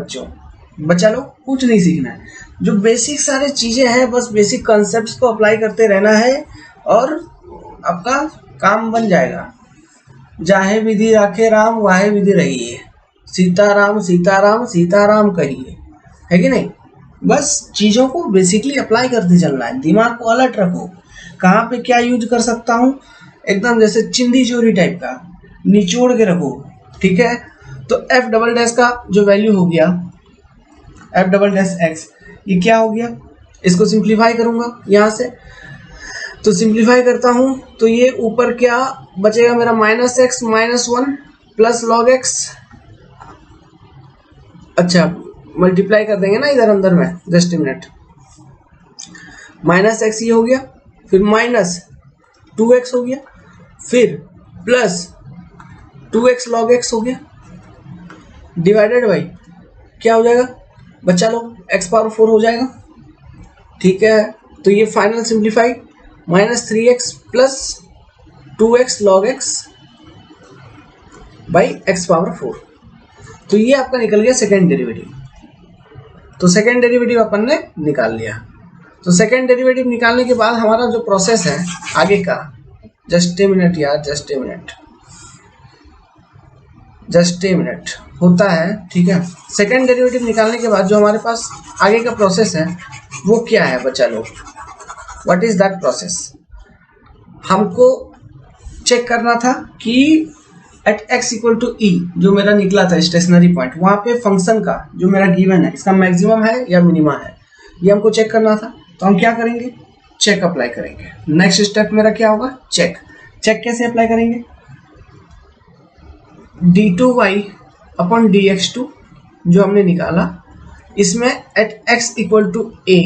बच्चा लोग, कुछ नहीं सीखना है, जो बेसिक सारे चीजें हैं बस बेसिक कॉन्सेप्ट्स को अप्लाई करते रहना है और आपका काम बन जाएगा। जाहे विधि राखे राम वाहे विधि रहिए, सीताराम सीताराम सीताराम कहिए, है कि नहीं। बस चीजों को बेसिकली अप्लाई करते चलना है, दिमाग को अलर्ट रखो, कहाँ पे क्या यूज कर सकता हूँ, एकदम जैसे चिंदी चोरी टाइप का निचोड़ के रखो, ठीक है। तो एफ डबल डैश का जो वैल्यू हो गया एफ डबल डैश एक्स, ये क्या हो गया, इसको सिंप्लीफाई करूंगा यहाँ से, तो सिंप्लीफाई करता हूं तो ये ऊपर क्या बचेगा मेरा minus x minus 1 plus log x, अच्छा मल्टीप्लाई कर देंगे ना इधर अंदर में, जस्ट मिनट, माइनस एक्स ये हो गया, फिर माइनस 2x हो गया, फिर प्लस 2x लॉग एक्स हो गया, डिवाइडेड बाई क्या हो जाएगा बच्चा लोग x पावर 4 हो जाएगा, ठीक है। तो ये final simplify minus 3x plus 2x log x by x power 4, तो ये आपका निकल गया सेकेंड डेरिवेटिव। तो सेकेंड डेरिवेटिव अपन ने निकाल लिया। तो सेकेंड डेरिवेटिव निकालने के बाद हमारा जो प्रोसेस है आगे का, जस्ट ए मिनट यार, जस्ट ए मिनट होता है, ठीक है। सेकेंड डेरिवेटिव निकालने के बाद जो हमारे पास आगे का प्रोसेस है वो क्या है बच्चा लोग, व्हाट इज दैट प्रोसेस, हमको चेक करना था कि एट x इक्वल टू ई जो मेरा निकला था स्टेशनरी पॉइंट, वहां पे फंक्शन का जो मेरा गिवन है इसका मैक्सिमम है या मिनिमा है, ये हमको चेक करना था। तो हम क्या करेंगे, चेक अप्लाई करेंगे। नेक्स्ट स्टेप मेरा क्या होगा, चेक कैसे अप्लाई करेंगे, d2y अपॉन dx2 जो हमने निकाला, इसमें at x equal to a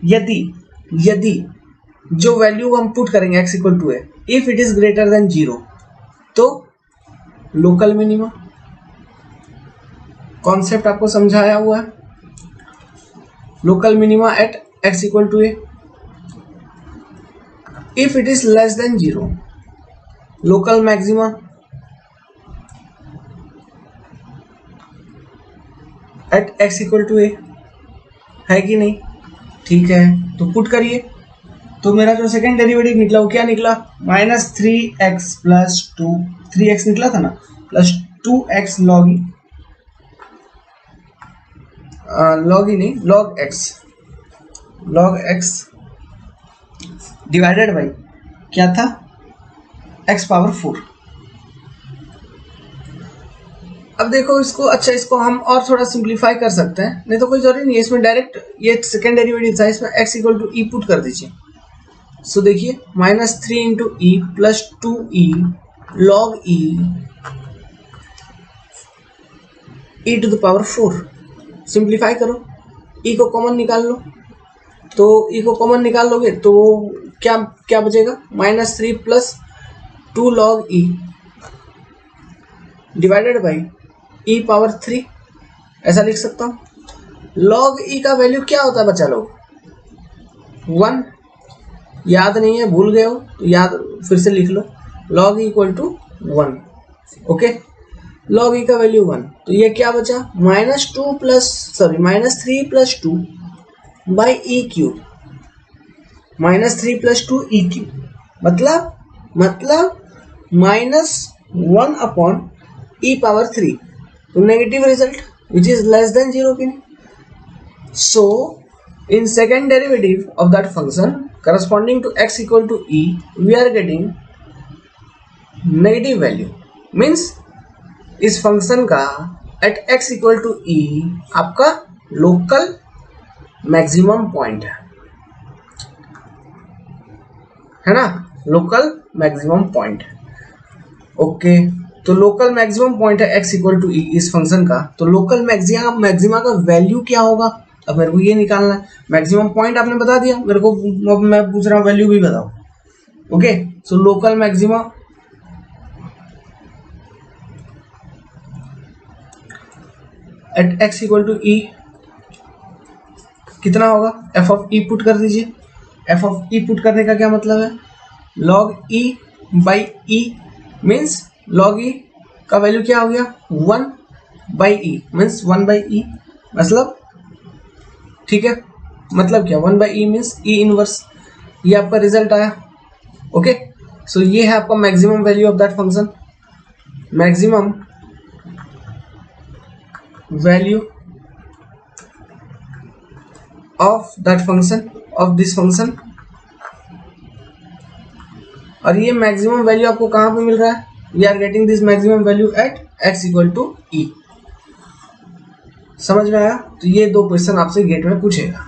यदि जो वैल्यू हम पुट करेंगे x equal to a, if it is greater than 0 तो लोकल मिनिमा, कॉन्सेप्ट आपको समझाया हुआ है, local minima at x equal to a, if it is less than 0 local maxima, at x equal to a, है कि नहीं, ठीक है। तो पुट करिए, तो मेरा जो सेकेंड डेरिवेटिव निकला वो क्या निकला, माइनस 3x प्लस 2, 3x निकला था ना, प्लस 2x लॉग ही नहीं लॉग x डिवाइडेड बाई क्या था, x पावर 4। अब देखो इसको, अच्छा इसको हम और थोड़ा सिंप्लीफाई कर सकते हैं, नहीं तो कोई जरूरी नहीं है इसमें, डायरेक्ट ये सेकेंड डेरिवेटिव था, इसमें x equal to e put कर दीजिए। सो देखिए -3 into e plus 2e log e to the power 4। Simplify करो, e को कॉमन निकाल लो, तो e को कॉमन निकाल लोगे तो क्या क्या बचेगा, -3 plus 2 log e divided by e power 3, ऐसा लिख सकता हूँ। लॉग e का वैल्यू क्या होता है बच्चा लोग, 1। याद नहीं है, भूल गए हो तो याद फिर से लिख लो, log e equal to 1। Okay, log e का वैल्यू 1, तो ये क्या बचा, -3 plus 2 by e cube, -3 plus 2 e cube, मतलब -1 अपॉन ई पावर 3, तो negative result which is less than 0 की नहीं। So in second derivative of that function corresponding to x equal to e, we are getting negative value, means इस function का at x equal to e आपका local maximum point है ना, local maximum point. Okay, तो local maximum point है x equal to e इस function का, तो लोकल मैक्सिमा का वैल्यू क्या होगा, अब मेरे को ये निकालना है। मैक्सिमम पॉइंट आपने बता दिया मेरे को, अब मैं पूछ रहा हूँ वैल्यू भी बताओ। Okay, so local maxima at x equal to e कितना होगा, f ऑफ e पुट कर दीजिए। f ऑफ e पुट करने का क्या मतलब है, log e by e means log e का वैल्यू क्या हो गया, 1 by e means 1 by e, मतलब ठीक है, मतलब क्या 1 by E means E inverse, ये आपका रिजल्ट आया। ओके, सो ये है आपका maximum value of that function, maximum value of that function, of this function. और ये मैक्सिमम वैल्यू आपको कहां पे मिल रहा है, we are getting this maximum value at x equal to e. समझ में आया, तो ये 2 क्वेश्चन आपसे गेट में पूछेगा,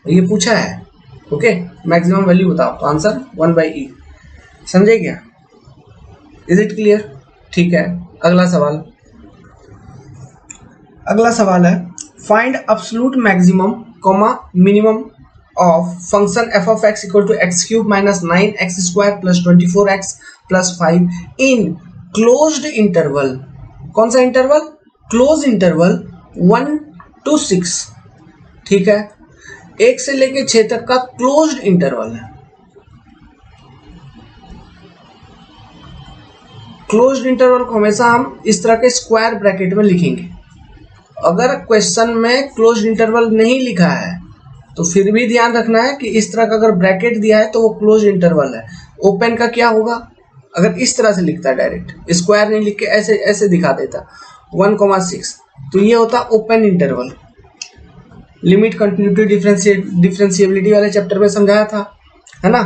ये पूछा है। ओके, मैक्सिमम वैल्यू बताओ, तो आंसर 1 बाई ई। समझे क्या, इज इट क्लियर? ठीक है, अगला सवाल है find absolute maximum comma minimum of function f of x equal to x cube minus 9x square plus 24x plus 5 in closed interval. कौन सा इंटरवल, क्लोज इंटरवल 1 to 6। ठीक है, 1 से लेके 6 तक का क्लोज्ड इंटरवल है। क्लोज्ड इंटरवल को हमेशा हम इस तरह के स्क्वायर ब्रैकेट में लिखेंगे। अगर क्वेश्चन में क्लोज्ड इंटरवल नहीं लिखा है तो फिर भी ध्यान रखना है कि इस तरह का अगर ब्रैकेट दिया है तो वो क्लोज्ड इंटरवल है। ओपन का क्या होगा, अगर इस तरह से लिखता है, डायरेक्ट स्क्वायर नहीं लिख के ऐसे ऐसे दिखा देता 1,6, तो ये होता open interval. Limit continuity differentiability वाले चैप्टर में समझाया था, है ना,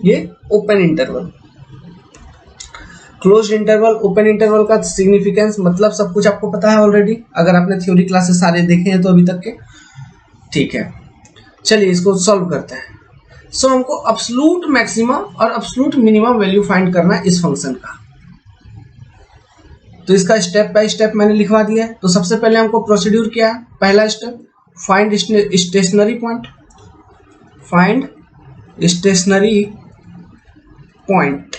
ये open interval. Closed interval, open interval का सिग्निफिकेंस मतलब सब कुछ आपको पता है ऑलरेडी, अगर आपने थ्योरी क्लासेस सारे देखे हैं तो अभी तक के। ठीक है, चलिए इसको सॉल्व करते हैं। सो हमको एब्सोल्यूट मैक्सिमम और एब्सोल्यूट मिनिमम वैल्यू फाइंड करना है इस फंक्शन का। तो इसका स्टेप बाय स्टेप मैंने लिखवा दिया है। तो सबसे पहले हमको प्रोसीड्यूर क्या है, पहला step find stationary point. Find stationary point,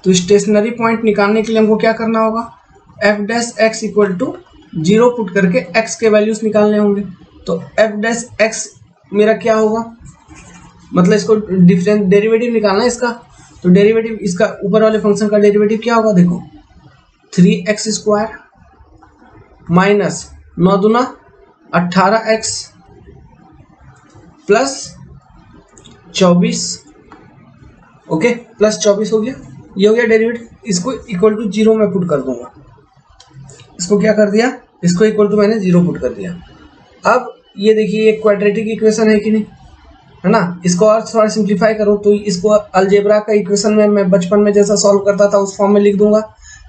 तो स्टेशनरी पॉइंट निकालने के लिए हमको क्या करना होगा, f dash x equal to 0 put करके एक्स के वैल्यूज निकालने होंगे। तो एफ डैश एक्स मेरा क्या होगा, मतलब इसको डिफरेंट डेरिवेटिव निकालना है इसका। तो डेरिवेटिव इसका ऊपर वाले फंक्शन का डेरिवेटिव क्या होगा, देखो 3x स्क्वायर माइनस 9 दूना 18x प्लस 24। ओके, प्लस 24 हो गया, ये हो गया डेरिवेटिव। इसको इक्वल टू 0 में पुट कर दूंगा। इसको क्या कर दिया, इसको इक्वल टू मैंने 0 पुट कर दिया। अब ये देखिए, ये क्वाड्रेटिक इक्वेशन है कि नहीं, है ना। इसको और थोड़ा सिंप्लीफाई करूं तो इसको अलजेब्रा का इक्वेशन में मैं बचपन में जैसा सॉल्व करता था उस फॉर्म में लिख दूंगा।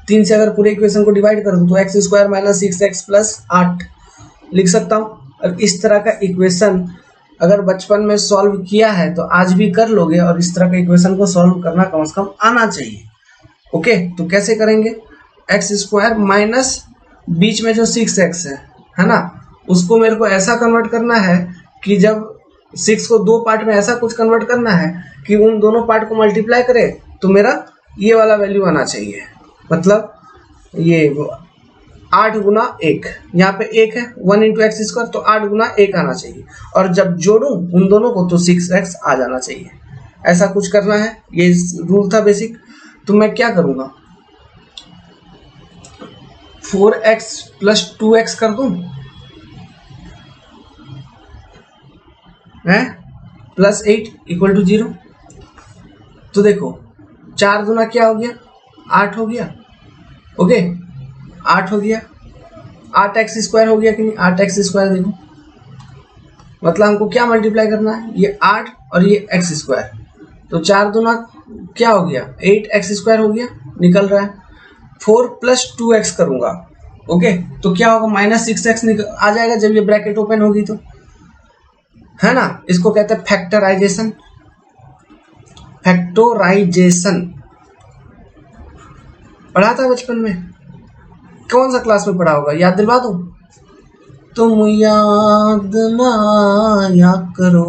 3 से अगर पूरे इक्वेशन को डिवाइड कर दूं तो x square minus 6x plus 8 लिख सकता हूं। और इस तरह का इक्वेशन अगर बचपन में सॉल्व किया है तो आज भी कर लोगे, और इस तरह के इक्वेशन को सॉल्व करना कम से कम आना चाहिए। ओके, तो कैसे करेंगे? एक्स स्क्वायर माइनस बीच में जो 6x है ना, उसको मेरे को ऐसा कन्वर्ट करना है कि जब 6 को 2 पार्ट में ऐसा कुछ कन्वर्ट करना है कि उन दोनों पार्ट को मल्टीप्लाई करे तो मेरा ये वाला वैल्यू आना चाहिए। मतलब ये 8 गुना 1, यहाँ पे 1 है 1 इंटू एक्स स्क्वायर, तो 8 गुना 1 आना चाहिए। और जब जोड़ूं उन दोनों को तो 6x आ जाना चाहिए। ऐसा कुछ करना है, ये रूल था बेसिक। तो मैं क्या करूँगा, 4x प्लस 2x कर दूं है प्लस 8 इक्वल टू 0। तो देखो 4 गुना क्या हो गया, 8 हो गया। ओके, 8 हो गया, 8x स्क्वायर हो गया कि नहीं, 8x स्क्वायर देखो, मतलब हमको क्या मल्टीप्लाई करना है, ये 8 और ये x स्क्वायर। तो 4 गुना क्या हो गया, 8x स्क्वायर हो गया, निकल रहा है। 4 प्लस 2x करूंगा, ओके, तो क्या होगा, माइनस 6x आ जाएगा जब ये ब्रैकेट ओपन होगी तो, है ना। इसको कहते हैं फैक्टराइजेशन। फैक्टराइजेशन पढ़ा था बचपन में, कौन सा क्लास में पढ़ा होगा, याद दिलवा दूं? तुम याद ना या करो,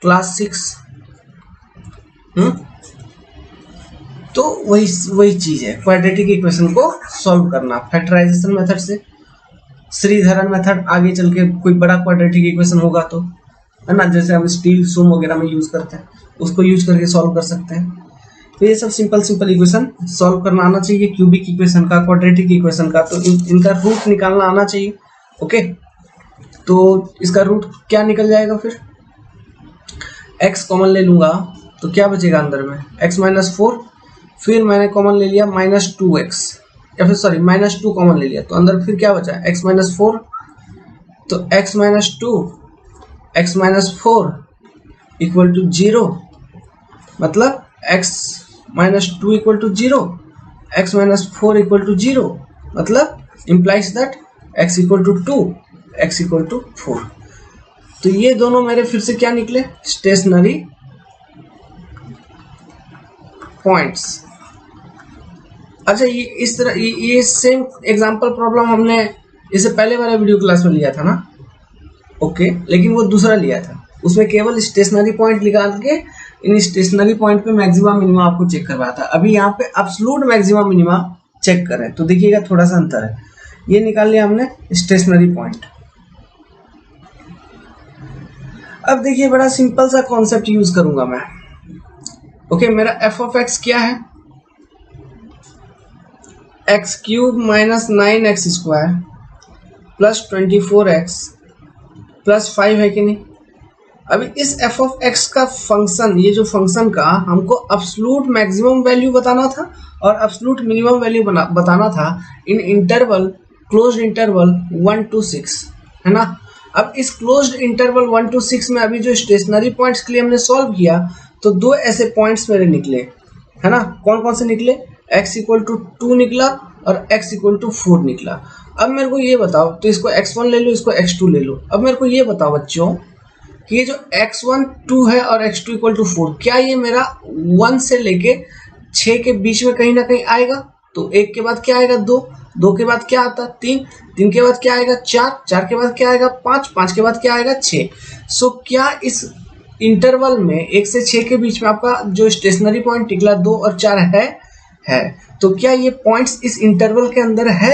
क्लास 6। तो वही चीज है, क्वाड्रेटिक इक्वेशन को सॉल्व करना फैक्टराइजेशन मेथड से। श्रीधरन मेथड आगे चल के कोई बड़ा क्वाड्रेटिक इक्वेशन होगा तो, है ना, जैसे हम स्टील सूम वगैरह में यूज करते हैं, उसको यूज करके सॉल्व कर सकते हैं। तो ये सब सिंपल इक्वेशन सॉल्व करना आना चाहिए, क्यूबिक इक्वेशन का, क्वाड्रेटिक इक्वेशन का। तो इनका रूट निकालना आना चाहिए। ओके, तो इसका रूट क्या निकल जाएगा, फिर x कॉमन ले लूंगा तो क्या बचेगा अंदर में, x माइनस 4, फिर मैंने कॉमन ले लिया माइनस 2x, या फिर सॉरी माइनस 2 कॉमन ले लिया, तो अंदर फिर क्या बचा, x माइनस 4, तो x minus 2 x minus 4 equal to 0, मतलब x minus 2 equal to 0, x minus 4 equal to 0, मतलब implies that x equal to 2, x equal to 4। तो ये दोनों मेरे फिर से क्या निकले, स्टेशनरी पॉइंट्स। अच्छा, ये इस तरह ये सेम एग्जांपल प्रॉब्लम हमने इससे पहले वाले वीडियो क्लास में लिया था ना। ओके, लेकिन वो दूसरा लिया था, उसमें केवल स्टेशनरी पॉइंट निकाल के इन स्टेशनरी पॉइंट पे मैक्सिमम मिनिमम आपको चेक करवाया था। अभी यहाँ पे एब्सोल्यूट मैक्सिमम मिनिमा चेक करें तो देखिएगा थोड़ा सा अंतर है। ये निकाल लिया हमने स्टेशनरी पॉइंट। अब देखिए बड़ा सिंपल सा कॉन्सेप्ट यूज करूंगा मैं। ओके, मेरा एफ ऑफ एक्स क्या है, x cube minus 9x square plus 24x plus 5 है कि नहीं। अभी इस एफ ऑफ एक्स का फंक्शन, ये जो फंक्शन का हमको एब्सोल्यूट मैक्सिमम वैल्यू बताना था और एब्सोल्यूट मिनिमम वैल्यू बताना था इन इंटरवल, क्लोज्ड इंटरवल 1 to 6, है ना। अब इस क्लोज्ड इंटरवल 1 to 6 में अभी जो स्टेशनरी पॉइंट्स के लिए हमने सॉल्व किया तो 2 ऐसे पॉइंट्स मेरे निकले, है ना। कौन कौन से निकले, x इक्वल टू 2 निकला और x इक्वल टू 4 निकला। अब मेरे को ये बताओ, तो इसको x1 ले लो, इसको x2 ले लो। अब मेरे को ये बताओ बच्चों कि ये जो x1 2 है और x2 इक्वल टू 4, क्या ये मेरा 1 से लेके 6 के बीच में कहीं ना कहीं आएगा। तो 1 के बाद क्या आएगा, 2, 2 के बाद क्या आता है, 3, 3 के बाद क्या आएगा, 4, 4 के बाद क्या आएगा, 5, 5 के बाद क्या आएगा, 6। सो क्या इस इंटरवल में 1 से 6 के बीच में आपका जो स्टेशनरी पॉइंट निकला 2 और 4 है। तो क्या ये पॉइंट्स इस इंटरवल के अंदर है।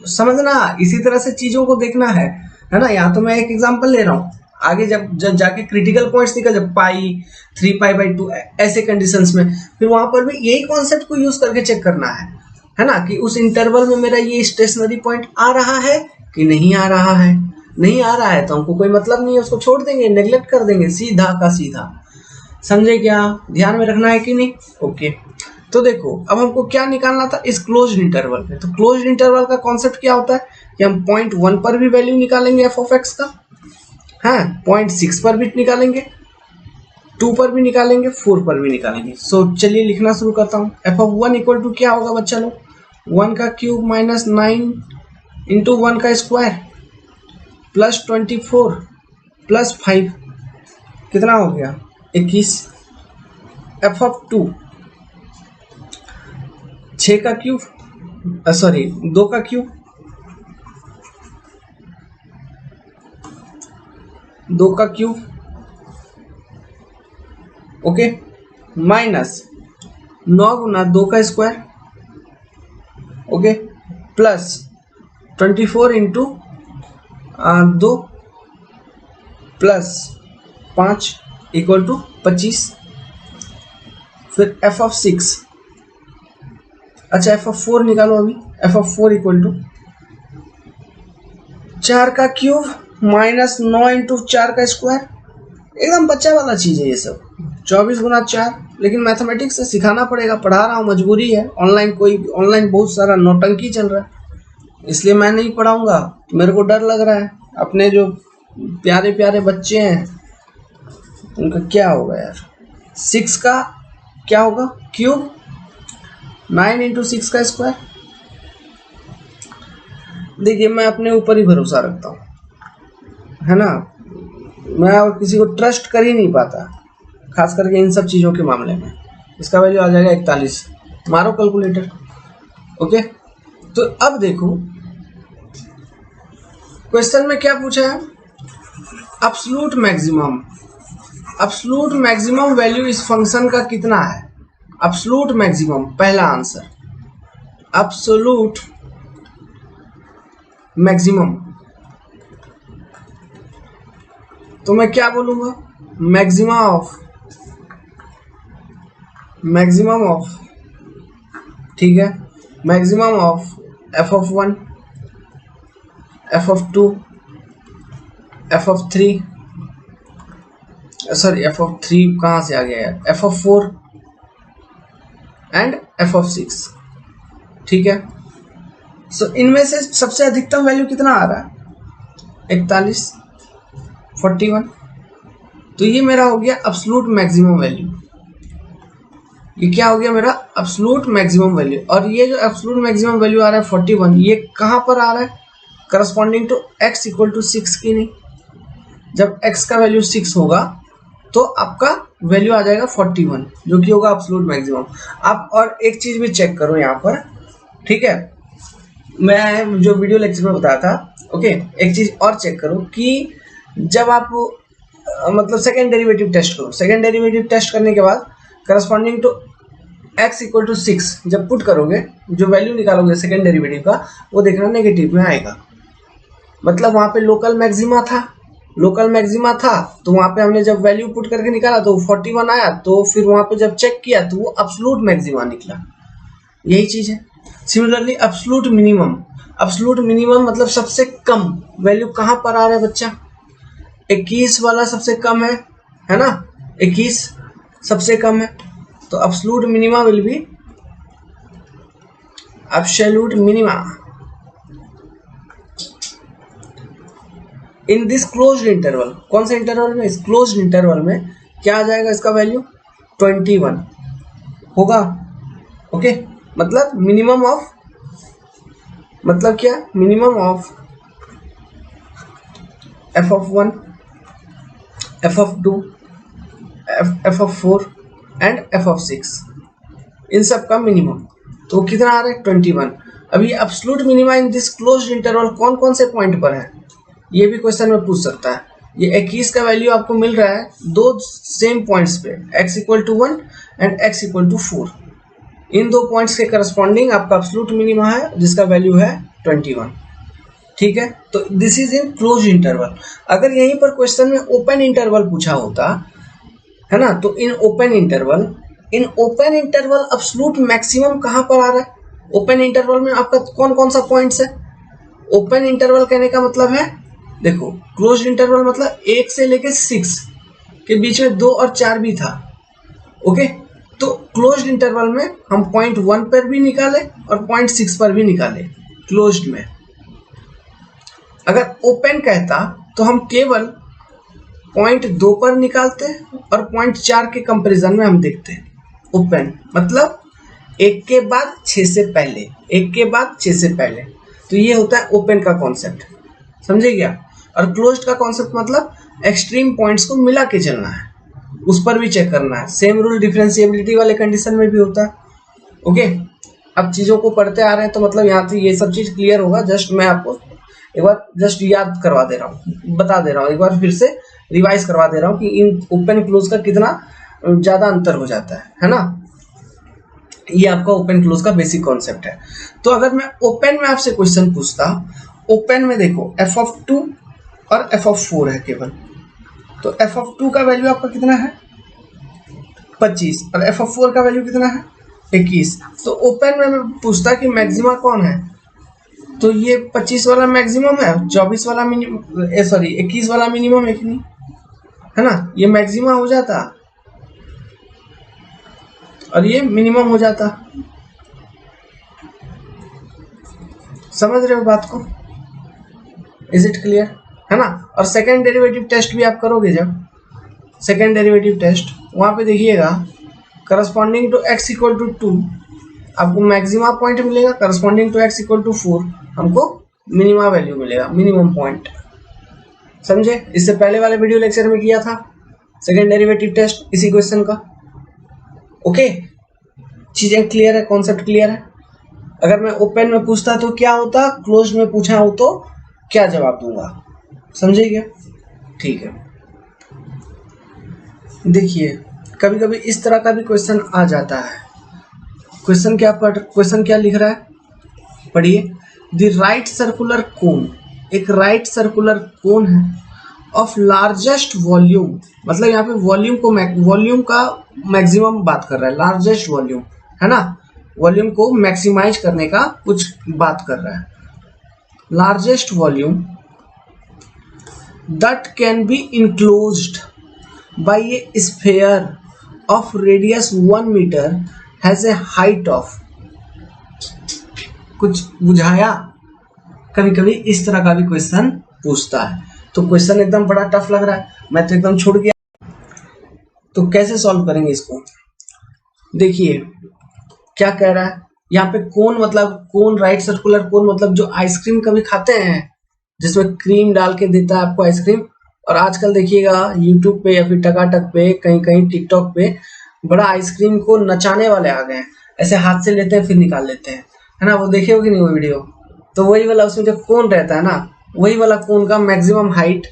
समझना, इसी तरह से चीजों को देखना है ना। यहाँ तो मैं एक एग्जांपल ले रहा हूँ, आगे जब जाके क्रिटिकल पॉइंट्स निकल, जब पाई 3π/2 ऐसे कंडीशंस में, फिर वहां पर भी यही कॉन्सेप्ट को यूज करके चेक करना है ना, कि उस इंटरवल में मेरा ये स्टेशनरी पॉइंट आ रहा है कि नहीं आ रहा है। नहीं आ रहा है तो हमको कोई मतलब नहीं है, उसको छोड़ देंगे, नेग्लेक्ट कर देंगे, सीधा का सीधा। समझे क्या, ध्यान में रखना है कि नहीं। ओके, तो देखो अब हमको क्या निकालना था इस क्लोज्ड इंटरवल में। तो क्लोज्ड इंटरवल का कॉन्सेप्ट क्या होता है कि हम पॉइंट 1 पर भी वैल्यू निकालेंगे एफ ऑफ एक्स का, है, 0.6 पर भी निकालेंगे, 2 पर भी निकालेंगे, 4 पर भी निकालेंगे। सो चलिए लिखना शुरू करता हूँ। एफ ऑफ 1 इक्वल टू क्या होगा बच्चा लोग, 1 का क्यूब माइनस 9 इंटू 1 का स्क्वायर प्लस 24 प्लस 5 कितना हो गया 21। एफ ऑफ 2 6 का क्यूब सॉरी 2 का क्यूब 2 का क्यूब ओके माइनस 9 गुना 2 का square okay plus 24 into 2 plus 5 equal to 25। फिर एफ ऑफ 6 अच्छा एफ ऑफ 4 निकालो अभी। एफ ऑफ 4 इक्वल टू 4 का क्यूब माइनस 9 इंटू 4 का स्क्वायर, एकदम बच्चा वाला चीज है ये सब। 24 गुना 4, लेकिन मैथमेटिक्स से सिखाना पड़ेगा, पढ़ा रहा हूँ, मजबूरी है। ऑनलाइन बहुत सारा नौटंकी चल रहा है, इसलिए मैं नहीं पढ़ाऊंगा। मेरे को डर लग रहा है, अपने जो प्यारे प्यारे बच्चे हैं उनका क्या होगा यार। 6 का क्या होगा क्यूब 9 इंटू 6 का स्क्वायर। देखिए मैं अपने ऊपर ही भरोसा रखता हूँ, है ना, मैं और किसी को ट्रस्ट कर ही नहीं पाता, खास करके इन सब चीज़ों के मामले में। इसका वैल्यू आ जाएगा 41। मारो कैलकुलेटर। ओके तो अब देखो क्वेश्चन में क्या पूछा है, एब्सोल्यूट मैक्सिमम वैल्यू इस फंक्शन का कितना है। एब्सोल्यूट मैक्सिमम पहला आंसर, एब्सोल्यूट मैक्सिमम तो मैं क्या बोलूंगा, मैक्सिमम ऑफ ठीक है, maximum of F of 1, F of 2, F of 3 sorry F of 3 कहाँ से आ गया यार, F of 4 and F of 6 ठीक है। सो इनमें से सबसे अधिकतम वैल्यू कितना आ रहा है 41, 41। तो ये मेरा हो गया एब्सोल्यूट मैक्सिमम वैल्यू। ये क्या हो गया मेरा एब्सोल्यूट मैक्सिमम वैल्यू। और ये जो एब्सोल्यूट मैक्सिमम वैल्यू आ रहा है 41, ये कहाँ पर आ रहा है, corresponding to x equal to 6 की नहीं। जब x का वैल्यू 6 होगा तो आपका वैल्यू आ जाएगा 41, जो कि होगा एब्सोल्यूट मैक्सिमम। आप और एक चीज भी चेक करो यहाँ पर, ठीक है, मैं जो वीडियो लेक्चर में बताया था। ओके एक चीज और चेक करो कि जब आप मतलब सेकेंड डेरिवेटिव टेस्ट करो, सेकेंड डेरिवेटिव टेस्ट करने के बाद corresponding to x equal to 6 जब पुट करोगे, जो वैल्यू निकालोगे सेकेंड डेरिवेटिव का, वो देखना नेगेटिव में आएगा। मतलब वहां पे लोकल मैक्सिमा था तो वहां पे हमने जब वैल्यू पुट करके निकाला तो 41 आया, तो फिर वहां पे जब चेक किया तो वो एब्सोल्यूट मैक्सिमा निकला। यही चीज है। सिमिलरली एब्सोल्यूट मिनिमम मतलब सबसे कम वैल्यू कहां पर आ रहा है बच्चा, 21 वाला सबसे कम है ना, 21 सबसे कम है। तो absolute minima will be absolute minima in this closed interval. कौन सा इंटरवल में, इस क्लोज्ड इंटरवल में क्या आ जाएगा, इसका वैल्यू 21 होगा। ओके मतलब मिनिमम ऑफ, मतलब क्या, minimum of F of 1, F of 2, F of 4 and F of 6, इन सब का मिनिमम। तो कितना आ रहा है 21। अभी absolute minima in this closed interval कौन कौन से पॉइंट पर है, ये भी क्वेश्चन में पूछ सकता है। ये 21 का वैल्यू आपको मिल रहा है दो सेम पॉइंट्स पे, x equal to 1 and x equal to 4। इन दो पॉइंट्स के करस्पॉन्डिंग आपका एब्सोल्यूट मिनिमा है, जिसका वैल्यू है 21। ठीक है, तो this is in close interval. अगर यहीं पर क्वेश्चन में ओपन इंटरवल पूछा होता है ना, तो in open interval absolute maximum कहां पर आ रहा है। ओपन इंटरवल में आपका कौन कौन सा पॉइंट्स है। ओपन इंटरवल कहने का मतलब है, देखो क्लोज इंटरवल मतलब 1 से लेके 6 के बीच में 2 और 4 भी था। ओके, तो क्लोज्ड इंटरवल में हम पॉइंट 1 पर भी निकाले और पॉइंट 6 पर भी निकाले क्लोज्ड में। अगर ओपन कहता तो हम केवल पॉइंट 2 पर निकालते हैं और पॉइंट 4 के कंपैरिजन में हम देखते हैं ओपन, मतलब 1 के बाद 6 से पहले, 1 के बाद 6 से पहले। तो ये होता है ओपन का कॉन्सेप्ट, समझे क्या। और क्लोज्ड का कॉन्सेप्ट मतलब एक्सट्रीम पॉइंट्स को मिला के चलना है, उस पर भी चेक करना है। सेम रूल डिफरेंशिएबिलिटी वाले कंडीशन में भी होता है। ओके, अब चीज़ों को पढ़ते आ रहे हैं तो मतलब यहाँ से ये सब चीज़ क्लियर होगा। जस्ट मैं आपको एक बार जस्ट याद करवा दे रहा हूँ, बता दे रहा हूँ, एक बार फिर से रिवाइज करवा दे रहा हूँ कि इन ओपन क्लोज का कितना ज़्यादा अंतर हो जाता है ना। ये आपका ओपन क्लोज का बेसिक कॉन्सेप्ट है। तो अगर मैं ओपन में आपसे क्वेश्चन पूछता, ओपन में देखो f(2) और f(4) है केवल। तो f(2) का वैल्यू आपका कितना है 25 और f(4) का वैल्यू कितना है 21। तो ओपन में मैं पूछता कि मैक्सिमा कौन है, तो ये 25 वाला मैक्सिमम है, 24 वाला मिनिमम, सॉरी 21 वाला मिनिमम है कि नहीं, है ना। ये मैक्सिमा हो जाता और ये मिनिमम हो जाता। समझ रहे हो बात को, इज इट क्लियर, है ना। और सेकेंड डेरिवेटिव टेस्ट भी आप करोगे, जब सेकेंड डेरिवेटिव टेस्ट वहां पे देखिएगा corresponding to x equal to 2 आपको मैक्सिमा पॉइंट मिलेगा, corresponding to x equal to 4 हमको मिनिमा वैल्यू मिलेगा, मिनिमम पॉइंट। समझे, इससे पहले वाले वीडियो लेक्चर में किया था सेकेंड डेरिवेटिव टेस्ट इसी क्वेश्चन का। ओके, चीजें क्लियर है, कॉन्सेप्ट क्लियर है। अगर मैं ओपन में पूछता तो क्या होता, क्लोज में पूछा हो तो क्या जवाब दूंगा, समझे क्या। ठीक है, देखिए कभी कभी इस तरह का भी क्वेश्चन आ जाता है। क्वेश्चन क्या लिख रहा है, पढ़िए। द राइट सर्कुलर कोन, एक राइट सर्कुलर कोन है ऑफ लार्जेस्ट वॉल्यूम, मतलब यहाँ पे वॉल्यूम का मैक्सिमम बात कर रहा है, लार्जेस्ट वॉल्यूम, है ना। वॉल्यूम को मैक्सिमाइज करने का कुछ बात कर रहा है। Largest volume that can be enclosed by a sphere of radius 1 metre has a height of. कुछ बुझाया, कभी कभी इस तरह का भी क्वेश्चन पूछता है। तो क्वेश्चन एकदम बड़ा टफ लग रहा है, मैं तो एकदम छूट गया। तो कैसे सॉल्व करेंगे इसको, देखिए क्या कह रहा है यहाँ पे। कोन मतलब कोन, राइट सर्कुलर कोन मतलब जो आइसक्रीम कभी खाते हैं जिसमें क्रीम डाल के देता है आपको आइसक्रीम। और आजकल देखिएगा यूट्यूब पे या फिर टकाटक पे, कहीं कहीं टिकटॉक पे बड़ा आइसक्रीम को नचाने वाले आ गए हैं, ऐसे हाथ से लेते हैं फिर निकाल लेते हैं, है ना। वो देखे होगी नहीं वो वीडियो, तो वही वाला उसमें जो कोन रहता है ना, वही वाला कोन का मैक्सिमम हाइट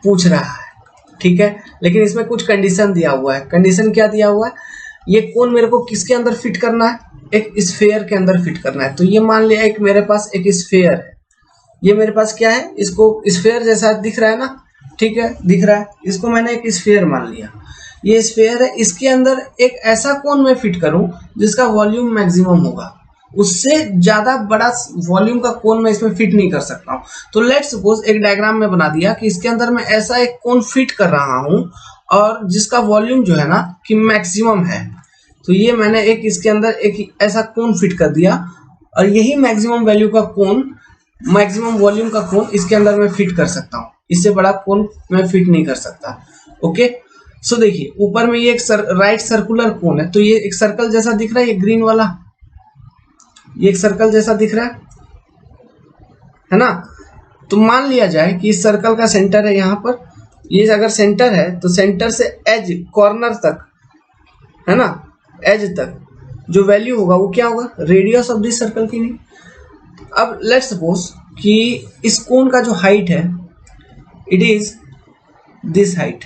पूछ रहा है, ठीक है। लेकिन इसमें कुछ कंडीशन दिया हुआ है। कंडीशन क्या दिया हुआ है, ये कोन मेरे को किसके अंदर फिट करना है, एक स्फीयर के अंदर फिट करना है। तो ये मान लिया एक मेरे पास एक स्फीयर है, ये मेरे पास क्या है, इसको स्फीयर जैसा दिख रहा है ना, ठीक है दिख रहा है, इसको मैंने एक स्फीयर मान लिया। ये स्फीयर है, इसके अंदर एक ऐसा कोन मैं फिट करूं जिसका वॉल्यूम मैक्सिमम होगा, उससे ज्यादा बड़ा वॉल्यूम का कोन मैं इसमें फिट नहीं कर सकता हूँ। तो लेट्स सपोज एक डायग्राम में बना दिया कि इसके अंदर मैं ऐसा एक कोन फिट कर रहा हूँ और जिसका वॉल्यूम जो है ना कि मैक्सिमम है। तो ये मैंने एक इसके अंदर एक ऐसा कोन फिट कर दिया और यही मैक्सिमम वैल्यू का कोन, मैक्सिमम वॉल्यूम का कोन इसके अंदर मैं फिट कर सकता हूँ, इससे बड़ा कोन मैं फिट नहीं कर सकता। ओके, सो देखिए ऊपर में ये एक राइट सर्कुलर कोन है, तो ये एक सर्कल जैसा दिख रहा है, ये ग्रीन वाला, ये एक सर्कल जैसा दिख रहा है ना। तो मान लिया जाए कि इस सर्कल का सेंटर है यहाँ पर, ये अगर सेंटर है तो सेंटर से एज कॉर्नर तक, है ना, एज तक जो वैल्यू होगा वो क्या होगा, रेडियस ऑफ दिस सर्कल की नहीं। अब लेट्स सपोज कि इस कोन का जो हाइट है इट इज दिस हाइट,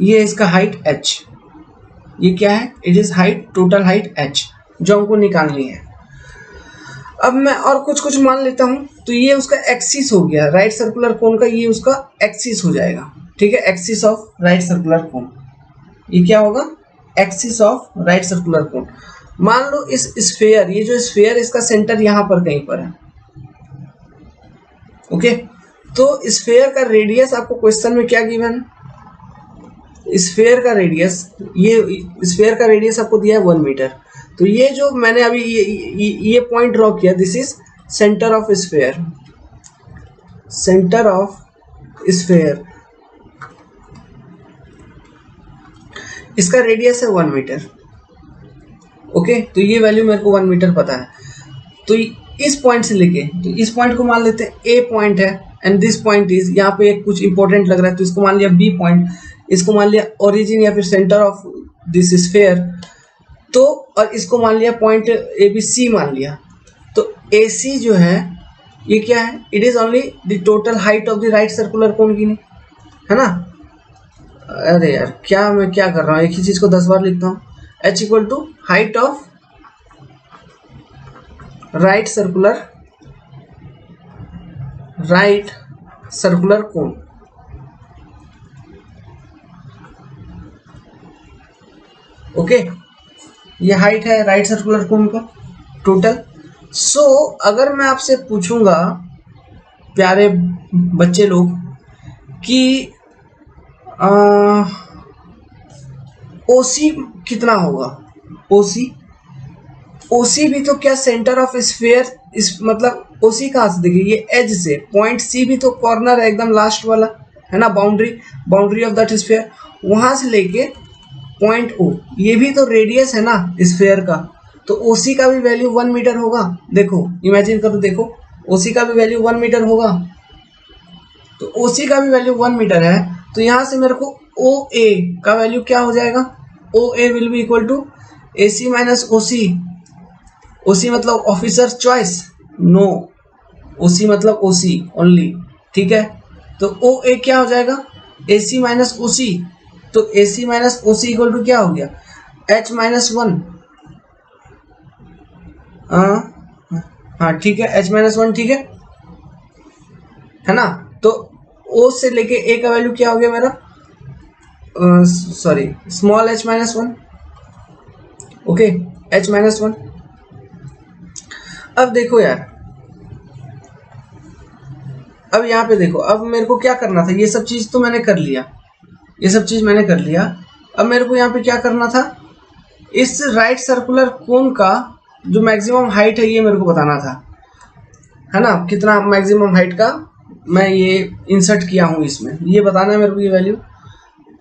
ये इसका हाइट h, ये क्या है, it is height, total height h जो हमको निकालनी है। अब मैं और कुछ मान लेता हूं, तो ये उसका एक्सिस हो गया, राइट सर्कुलर कोन का ये उसका एक्सिस हो जाएगा, ठीक है। एक्सिस ऑफ राइट सर्कुलर कोन, ये क्या होगा, एक्सिस ऑफ राइट सर्कुलर कोन। मान लो इस स्फीयर, ये जो स्फीयर इसका सेंटर यहाँ पर कहीं पर है, ओके। तो स्फीयर का रेडियस आपको क्वेश्चन में क्या गिवन है, स्फीयर का रेडियस, ये स्फीयर का रेडियस आपको दिया है 1 मीटर। तो ये जो मैंने अभी ये पॉइंट ड्रॉ किया, this is centre of sphere, centre of sphere, इसका रेडियस है 1 मीटर। ओके, तो ये वैल्यू मेरे को 1 मीटर पता है। तो इस पॉइंट से लेके, तो इस पॉइंट को मान लेते हैं ए पॉइंट है, एंड दिस पॉइंट इज, यहाँ पे कुछ इंपॉर्टेंट लग रहा है तो इसको मान लिया बी पॉइंट, इसको मान लिया ओरिजिन या फिर सेंटर ऑफ दिस स्फेयर, तो और इसको मान लिया पॉइंट ए बी सी मान लिया। तो ए सी जो है ये क्या है, it is only the total height of the right circular कोन की, नहीं है ना। अरे यार क्या मैं क्या कर रहा हूँ, एक ही चीज को 10 बार लिखता हूँ। h equal to height of right circular cone. Okay, ये हाइट है राइट सर्कुलर कोन का टोटल। सो अगर मैं आपसे पूछूंगा प्यारे बच्चे लोग कि ओसी कितना होगा, ओसी भी तो क्या सेंटर ऑफ स्फीयर, इस मतलब ओसी कहाँ से, देखिए ये एज से पॉइंट सी भी तो कॉर्नर है एकदम लास्ट वाला, है ना, बाउंड्री ऑफ दैट स्फीयर, वहां से लेके पॉइंट ओ, ये भी तो रेडियस है ना स्फीयर का। तो ओसी का भी वैल्यू 1 मीटर होगा। देखो इमेजिन करो, देखो ओसी का भी वैल्यू 1 मीटर होगा। तो ओसी का भी वैल्यू 1 मीटर है, तो यहां से मेरे को ओ ए का वैल्यू क्या हो जाएगा, O A will be equal to A C minus O C. OC मतलब ऑफिसर चॉइस, नो, ओसी मतलब ओसी ओनली, ठीक है। तो ओ ए क्या हो जाएगा, ए सी माइनस ओ सी। तो A C minus O C equal to क्या हो गया, एच माइनस 1। हाँ ठीक है, एच माइनस 1, ठीक है ना। तो ओ से लेके ए का वैल्यू क्या हो गया मेरा, sorry small H minus 1। Okay, H minus 1। अब देखो यार, अब यहाँ पे देखो, अब मेरे को क्या करना था, ये सब चीज तो मैंने कर लिया, ये सब चीज मैंने कर लिया। अब मेरे को यहाँ पे क्या करना था, इस राइट सर्कुलर कोन का जो मैक्सिमम हाइट है ये मेरे को बताना था, है ना, कितना मैक्सिमम हाइट का मैं ये इंसर्ट किया हूँ इसमें, ये बताना है मेरे को ये वैल्यू।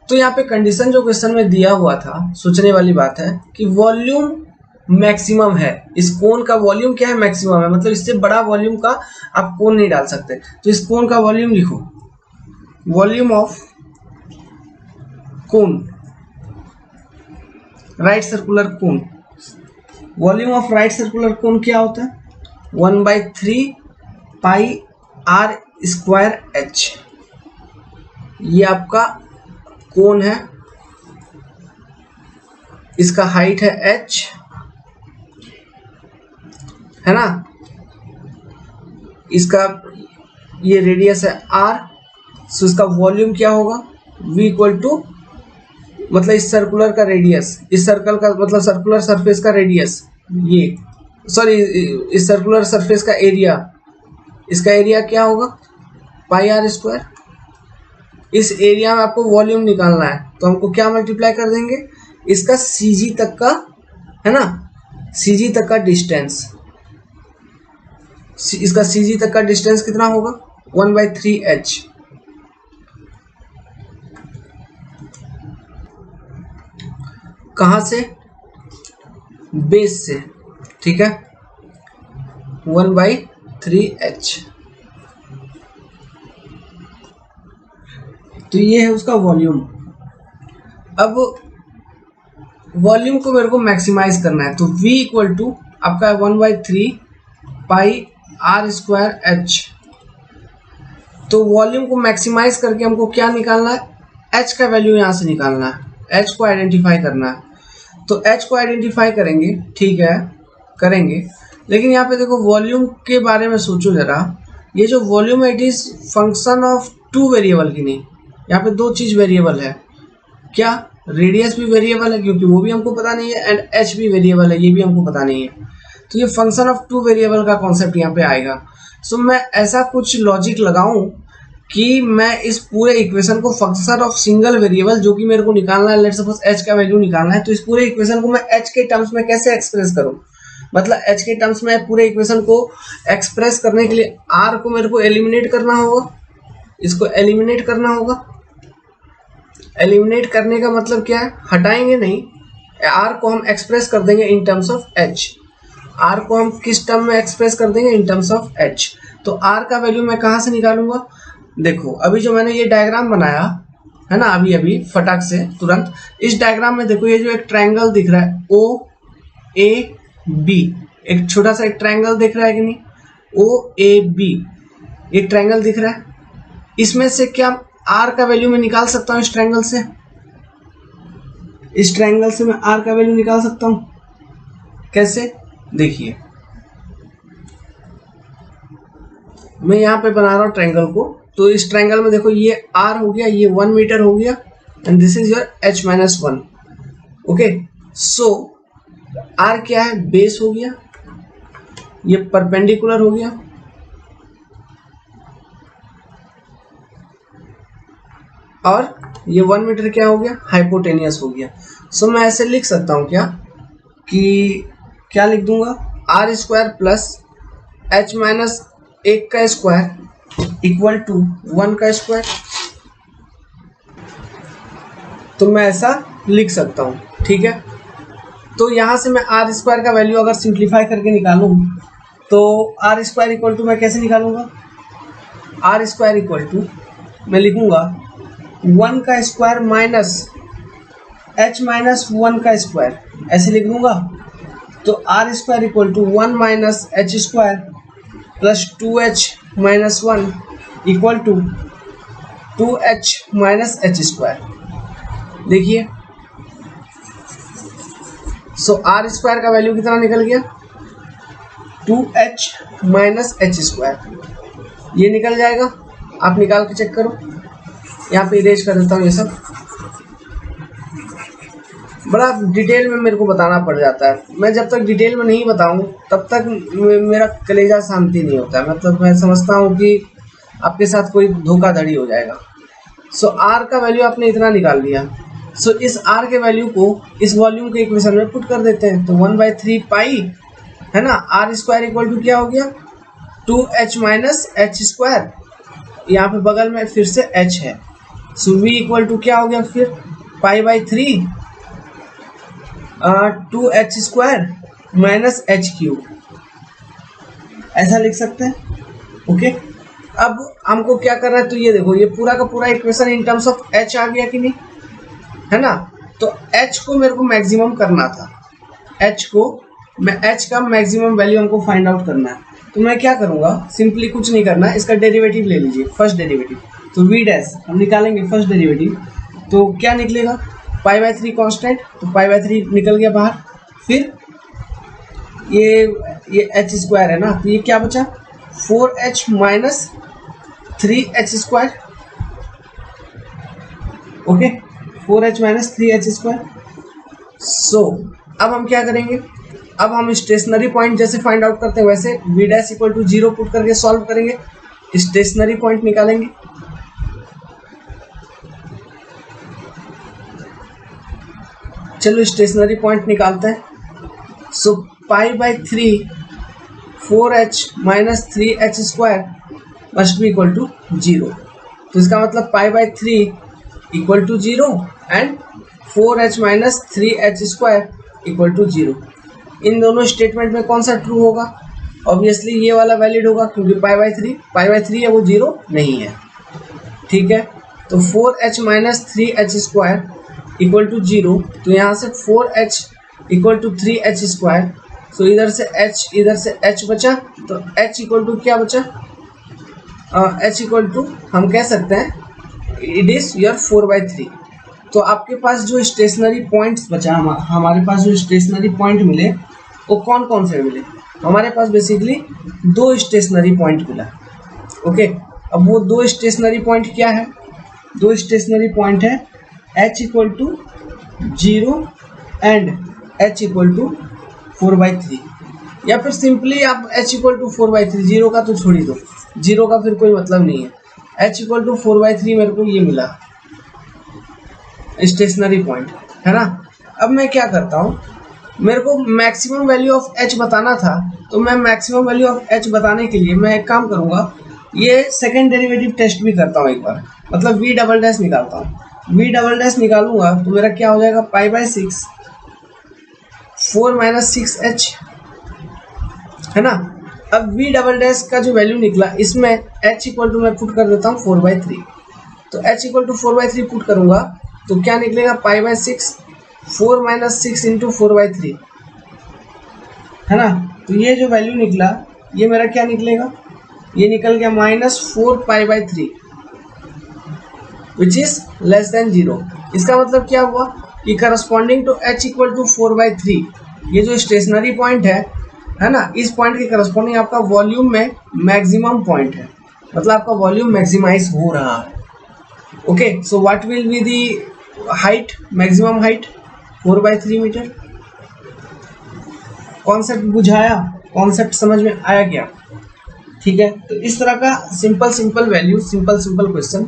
तो यहाँ पे कंडीशन जो क्वेश्चन में दिया हुआ था, सोचने वाली बात है कि वॉल्यूम मैक्सिमम है, इस कोन का वॉल्यूम क्या है, मैक्सिमम है, मतलब इससे बड़ा वॉल्यूम का आप कोन नहीं डाल सकते। तो इस कोन का वॉल्यूम लिखो, volume of cone, right circular cone, volume of right circular कोन क्या होता है, 1/3 पाई आर स्क्वायर एच। ये आपका कोन है, इसका हाइट है h, है ना, इसका ये रेडियस है r, सो इसका वॉल्यूम क्या होगा, v इक्वल टू, मतलब इस सर्कुलर का रेडियस, इस सर्कल का मतलब सर्कुलर सरफेस का रेडियस, ये सॉरी इस सर्कुलर सरफेस का एरिया, इसका एरिया क्या होगा, पाई आर स्क्वायर। इस एरिया में आपको वॉल्यूम निकालना है, तो हमको क्या मल्टीप्लाई कर देंगे, इसका सीजी तक का, है ना, सीजी तक का डिस्टेंस, इसका सीजी तक का डिस्टेंस कितना होगा, 1/3 h। कहां से, बेस से, ठीक है, 1/3 h। तो ये है उसका वॉल्यूम। अब वॉल्यूम को मेरे को मैक्सिमाइज करना है, तो v इक्वल टू आपका 1/3 पाई आर स्क्वायर एच। तो वॉल्यूम को मैक्सिमाइज करके हमको क्या निकालना है, h का वैल्यू यहां से निकालना है, h को आइडेंटिफाई करना है। तो h को आइडेंटिफाई करेंगे, ठीक है, करेंगे, लेकिन यहाँ पे देखो वॉल्यूम के बारे में सोचो जरा, ये जो वॉल्यूम है it is function of 2 variable की नहीं, यहाँ पे 2 चीज वेरिएबल है, क्या, रेडियस भी वेरिएबल है क्योंकि वो भी हमको पता नहीं है, एंड h भी वेरिएबल है, ये भी हमको पता नहीं है। तो ये फंक्शन ऑफ 2 वेरिएबल का कॉन्सेप्ट यहाँ पे आएगा। सो मैं ऐसा कुछ लॉजिक लगाऊं कि मैं इस पूरे इक्वेशन को फंक्शन ऑफ सिंगल वेरिएबल, जो कि मेरे को निकालना है, लेट्स सपोज h का वैल्यू निकालना है, तो इस पूरे इक्वेशन को मैं h के टर्म्स में कैसे एक्सप्रेस करूं, मतलब h के टर्म्स में पूरे इक्वेशन को एक्सप्रेस करने के लिए r को मेरे को एलिमिनेट करना होगा, इसको एलिमिनेट करना होगा। एलिमिनेट करने का मतलब क्या है, हटाएंगे नहीं, आर को हम एक्सप्रेस कर देंगे in terms of h. R को हम किस टर्म में एक्सप्रेस कर देंगे, इन टर्म्स ऑफ एच। तो आर का वैल्यू मैं कहाँ से निकालूंगा, देखो अभी जो मैंने ये डायग्राम बनाया है ना, अभी अभी फटाक से तुरंत, इस डायग्राम में देखो ये जो एक ट्रायंगल दिख रहा है ओ ए बी, एक छोटा सा एक ट्रायंगल दिख रहा है कि नहीं, ओ ए बी, एक ट्रायंगल दिख रहा है। इसमें से क्या आर का वैल्यू मैं निकाल सकता हूँ, इस ट्रायंगल से, इस ट्रायंगल से मैं आर का वैल्यू निकाल सकता हूँ। कैसे, देखिए मैं यहाँ पे बना रहा हूँ ट्रायंगल को, तो इस ट्रायंगल में देखो ये आर हो गया, ये 1 मीटर हो गया, and this is your h minus 1। Okay, so r क्या है, बेस हो गया, ये परपेंडिकुलर हो गया, और ये 1 मीटर क्या हो गया, हाइपोटेनियस हो गया। सो मैं ऐसे लिख सकता हूँ क्या, कि क्या लिख दूंगा, r square plus h minus 1 का स्क्वायर इक्वल टू 1 का स्क्वायर। तो मैं ऐसा लिख सकता हूँ, ठीक है। तो यहाँ से मैं आर स्क्वायर का वैल्यू अगर सिंप्लीफाई करके निकालूँ तो आर स्क्वायर इक्वल टू मैं कैसे निकालूंगा, आर स्क्वायर इक्वल टू मैं लिखूंगा 1 का स्क्वायर माइनस h माइनस 1 का स्क्वायर, ऐसे लिख लूंगा। तो r square equal to 1 minus h square plus 2h minus 1 equal to 2h minus h square. देखिए, सो आर स्क्वायर का वैल्यू कितना निकल गया, 2h माइनस एच स्क्वायर, ये निकल जाएगा, आप निकाल के चेक करो। यहाँ पे इरेज कर देता हूँ ये सब, बड़ा डिटेल में मेरे को बताना पड़ जाता है, मैं जब तक डिटेल में नहीं बताऊँ तब तक मेरा कलेजा शांति नहीं होता है, मतलब मैं समझता हूँ कि आपके साथ कोई धोखाधड़ी हो जाएगा। सो आर का वैल्यू आपने इतना निकाल लिया, सो इस आर के वैल्यू को इस वॉल्यूम के इक्वेशन में पुट कर देते हैं, तो 1/3 पाई है ना, आर स्क्वायर इक्वल टू क्या हो गया, 2h माइनस एच स्क्वायर, यहाँ पे बगल में फिर से h है, सो v इक्वल टू क्या हो गया फिर, पाई/3 2h square minus H cube, ऐसा लिख सकते हैं। ओके, अब हमको क्या करना है, तो ये देखो ये पूरा का पूरा equation in terms of h आ गया कि नहीं, है ना। तो h को मेरे को मैक्सिमम करना था, h का मैक्सिमम वैल्यू हमको फाइंड आउट करना है। तो मैं क्या करूंगा, सिंपली कुछ नहीं करना, इसका डेरिवेटिव ले लीजिए, फर्स्ट डेरिवेटिव। तो v डैश हम निकालेंगे फर्स्ट डेरिवेटिव, तो क्या निकलेगा, पाई/3 कांस्टेंट, तो पाई/3 निकल गया बाहर, फिर ये h स्क्वायर है ना, तो ये क्या बचा, 4h minus 3h square. Okay, 4h minus 3h square. So अब हम क्या करेंगे, अब हम स्टेशनरी पॉइंट जैसे फाइंड आउट करते हैं वैसे v dash equal to 0 put करके सॉल्व करेंगे, स्टेशनरी पॉइंट निकालेंगे। चलो स्टेशनरी पॉइंट निकालते हैं। सो पाई/3 4h minus 3h square must be equal to 0, तो इसका मतलब पाई/3 equal to 0 and 4h minus 3h square equal to 0। इन दोनों स्टेटमेंट में कौन सा ट्रू होगा, ऑब्वियसली ये वाला वैलिड होगा, क्योंकि पाई/3 है वो 0 नहीं है, ठीक है। तो 4h minus 3h square equal to 0, तो यहाँ से 4h equal to 3h square, सो इधर से h बचा, तो h इक्वल टू क्या बचा, h इक्वल टू हम कह सकते हैं इट इज योर 4/3। तो आपके पास जो स्टेशनरी पॉइंट्स बचा, हमारे पास जो स्टेशनरी पॉइंट मिले वो कौन कौन से मिले, हमारे पास बेसिकली 2 स्टेशनरी पॉइंट मिला। ओके, अब वो 2 स्टेशनरी पॉइंट क्या है, 2 स्टेशनरी पॉइंट है h equal to 0 and h equal to 4/3, या फिर सिंपली आप h इक्वल टू 4/3, 0 का तो छोड़ ही दो, 0 का फिर कोई मतलब नहीं है, h इक्वल टू 4/3 मेरे को ये मिला स्टेशनरी पॉइंट, है ना। अब मैं क्या करता हूँ, मेरे को मैक्सिमम वैल्यू ऑफ h बताना था, तो मैं मैक्सिमम वैल्यू ऑफ h बताने के लिए मैं एक काम करूँगा, ये सेकंड डेरिवेटिव टेस्ट भी करता हूँ एक बार, मतलब v डबल डैश निकालता हूँ। v डबल डैश निकालूंगा तो मेरा क्या हो जाएगा, पाई बाय 6 4 माइनस 6h, है ना। अब v डबल डैश का जो वैल्यू निकला, इसमें h इक्वल टू मैं पुट कर देता हूँ 4/3, तो h इक्वल टू 4/3 पुट करूंगा तो क्या निकलेगा, पाई बाय 6 4 माइनस 6 इंटू 4/3, है ना। तो ये जो वैल्यू निकला ये मेरा क्या निकलेगा, ये निकल गया -4 pi by 3 which is less than 0। इसका मतलब क्या हुआ कि corresponding to h equal to 4/3, ये जो स्टेशनरी पॉइंट है ना, इस पॉइंट के करस्पॉन्डिंग आपका वॉल्यूम में मैक्सिमम पॉइंट है, मतलब आपका वॉल्यूम मैक्सिमाइज हो रहा है। Okay, so what will be the height, maximum height 4/3 metre. Concept बुझाया, कॉन्सेप्ट समझ में आया क्या, ठीक है। तो इस तरह का सिंपल वैल्यू, सिंपल क्वेश्चन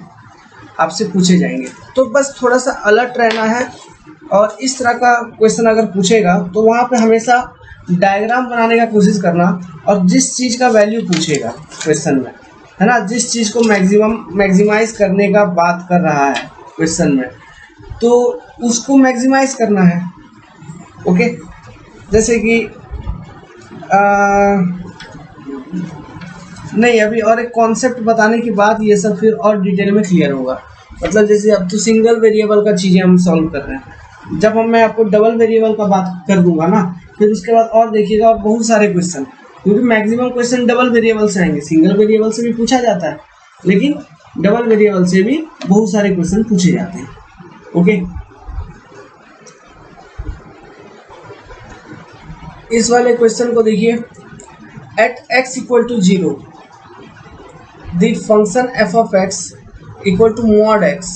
आपसे पूछे जाएंगे, तो बस थोड़ा सा अलर्ट रहना है। और इस तरह का क्वेश्चन अगर पूछेगा तो वहाँ पे हमेशा डायग्राम बनाने का कोशिश करना, और जिस चीज़ का वैल्यू पूछेगा क्वेश्चन में, है ना, जिस चीज़ को मैक्सिमाइज करने का बात कर रहा है क्वेश्चन में, तो उसको मैक्सिमाइज करना है। ओके, जैसे कि नहीं, अभी और एक कॉन्सेप्ट बताने के बाद ये सब फिर और डिटेल में क्लियर होगा। मतलब जैसे अब तो सिंगल वेरिएबल का चीज़ें हम सॉल्व कर रहे हैं, जब मैं आपको डबल वेरिएबल का बात कर दूंगा ना, फिर उसके बाद और देखिएगा और बहुत सारे क्वेश्चन, क्योंकि मैक्सिमम क्वेश्चन डबल वेरिएबल से आएंगे। सिंगल वेरिएबल से भी पूछा जाता है, लेकिन डबल वेरिएबल से भी बहुत सारे क्वेश्चन पूछे जाते हैं। ओके, इस वाले क्वेश्चन को देखिए, at x equal to 0 the function f of x equal to mod x,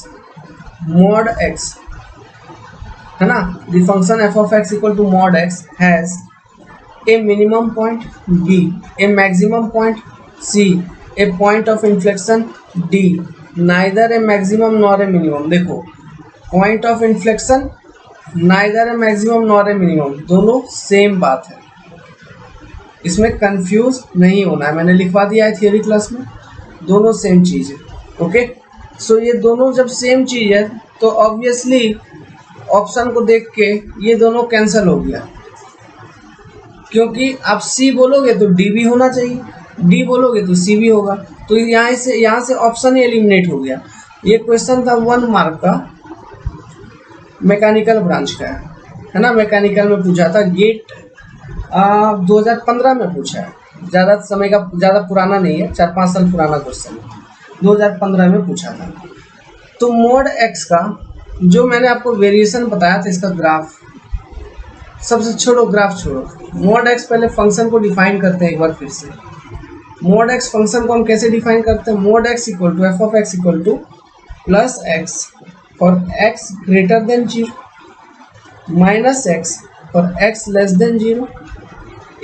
है ना। the function f of x equal to mod x has a minimum point b, a maximum point c, a point of inflection d, neither a maximum nor a minimum। देखो, point of inflection neither a maximum nor a minimum, दोनों same बात है, इसमें confuse नहीं होना है, मैंने लिखवा दिया है थियोरी क्लास में, दोनों सेम चीज़ है। ओके, सो ये दोनों जब सेम चीज़ है तो ऑब्वियसली ऑप्शन को देख के ये दोनों कैंसिल हो गया, क्योंकि आप C बोलोगे तो D भी होना चाहिए, D बोलोगे तो C भी होगा, तो यहाँ से ऑप्शन ही एलिमिनेट हो गया। ये क्वेश्चन था 1 मार्क का, मैकेनिकल ब्रांच का है ना, मैकेनिकल में पूछा था, गेट 2015 में पूछा है, ज़्यादा समय का, ज़्यादा पुराना नहीं है, 4-5 साल पुराना क्वेश्चन, 2015 में पूछा था। तो मोड एक्स का जो मैंने आपको वेरिएशन बताया था, इसका ग्राफ, सबसे छोड़ो ग्राफ छोड़ो, मोड एक्स पहले फंक्शन को डिफाइन करते हैं एक बार फिर से। मोड एक्स फंक्शन को हम कैसे डिफाइन करते हैं, mod x equal to f of x equal to plus x for x greater than 0 minus x for x less than 0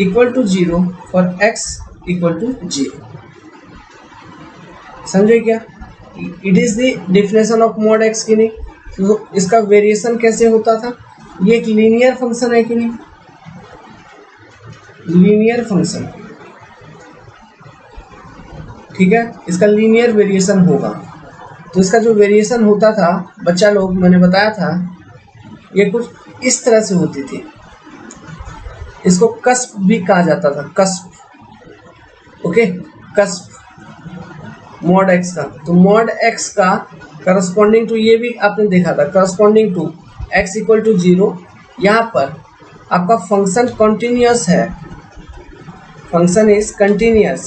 equal to 0 for x equal to 0। समझे क्या, it is the definition of mod x की नहीं। तो इसका variation कैसे होता था, ये एक लीनियर फंक्शन है कि नहीं, लीनियर फंक्शन, ठीक है, इसका लीनियर वेरिएशन होगा। तो इसका जो वेरिएशन होता था बच्चा लोग, मैंने बताया था, ये कुछ इस तरह से होती थी, इसको कस्प भी कहा जाता था, cusp. Okay, cusp mod x का। तो मॉड एक्स का करस्पॉन्डिंग टू, ये भी आपने देखा था, corresponding to x equal to 0, यहाँ पर आपका फंक्शन कंटिन्यूअस है, फंक्शन इज कंटिन्यूअस,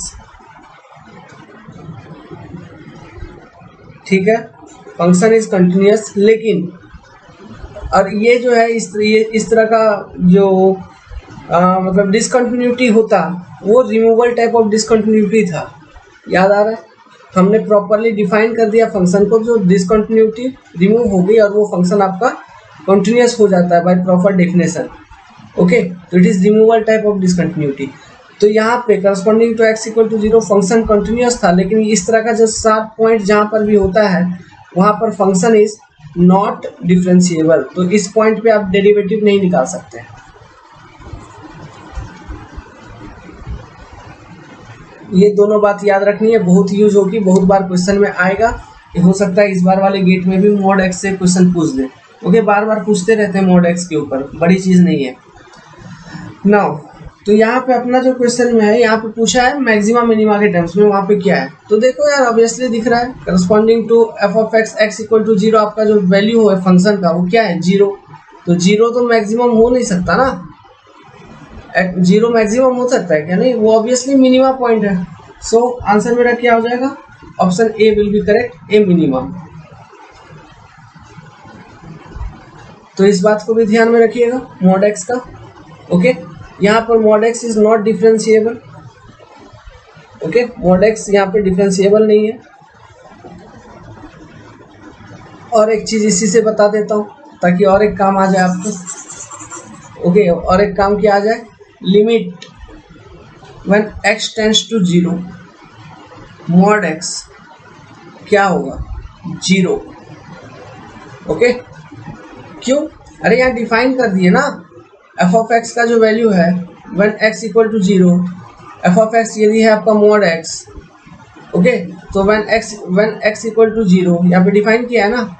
ठीक है, फंक्शन इज कंटिन्यूअस। लेकिन और ये जो है इस तरह का जो मतलब डिसकंटिन्यूटी होता, वो रिमूवल टाइप ऑफ डिसकंटिन्यूटी था, याद आ रहा है, हमने प्रॉपरली डिफाइन कर दिया फंक्शन को, जो डिसकंटिन्यूटी रिमूव हो गई और वो फंक्शन आपका कंटिन्यूअस हो जाता है बाय प्रॉपर डेफिनेशन। ओके, तो it is removal type of discontinuity. तो यहाँ पे corresponding to x equal to 0 function continuous था, लेकिन इस तरह का जो शार्प पॉइंट जहाँ पर भी होता है वहाँ पर फंक्शन इज नॉट डिफरेंशिएबल, तो इस पॉइंट पे आप डेरिवेटिव नहीं निकाल सकते हैं। ये दोनों बात याद रखनी है, बहुत यूज होगी, बहुत बार क्वेश्चन में आएगा। हो सकता है इस बार वाले गेट में भी मॉड एक्स से क्वेश्चन पूछ दे। ओके, बार बार पूछते रहते हैं मॉड एक्स के ऊपर, बड़ी चीज नहीं है। नाउ तो यहाँ पे अपना जो क्वेश्चन में है, यहाँ पे पूछा है मैक्सिमा मिनिमा के टर्म्स में, वहाँ पे क्या है तो देखो यार, ऑब्वियसली दिख रहा है corresponding to f of x x equal to 0, आपका जो वैल्यू है फंक्शन का वो क्या है 0। तो 0 तो मैक्सिमम हो नहीं सकता ना, 0 मैक्सिमम हो सकता है क्या, नहीं, वो ऑब्वियसली मिनिमा पॉइंट है। सो आंसर मेरा क्या हो जाएगा, option A will be correct, A minimum. तो इस बात को भी ध्यान में रखिएगा मॉड एक्स का। ओके, यहाँ पर mod x is not differentiable. Okay, mod x यहाँ पे डिफरेंशिएबल नहीं है। और एक चीज इसी से बता देता हूँ ताकि और एक काम आ जाए आपको। ओके, और एक काम क्या आ जाए, limit when x tends to 0 mod x क्या होगा 0। ओके, क्यों, अरे यहाँ डिफाइन कर दिए ना, एफ ऑफ एक्स का जो वैल्यू है when x equal to 0, f of x यदि है आपका मॉड x। ओके, तो व्हेन x इक्वल टू 0 यहाँ पे डिफाइन किया है ना,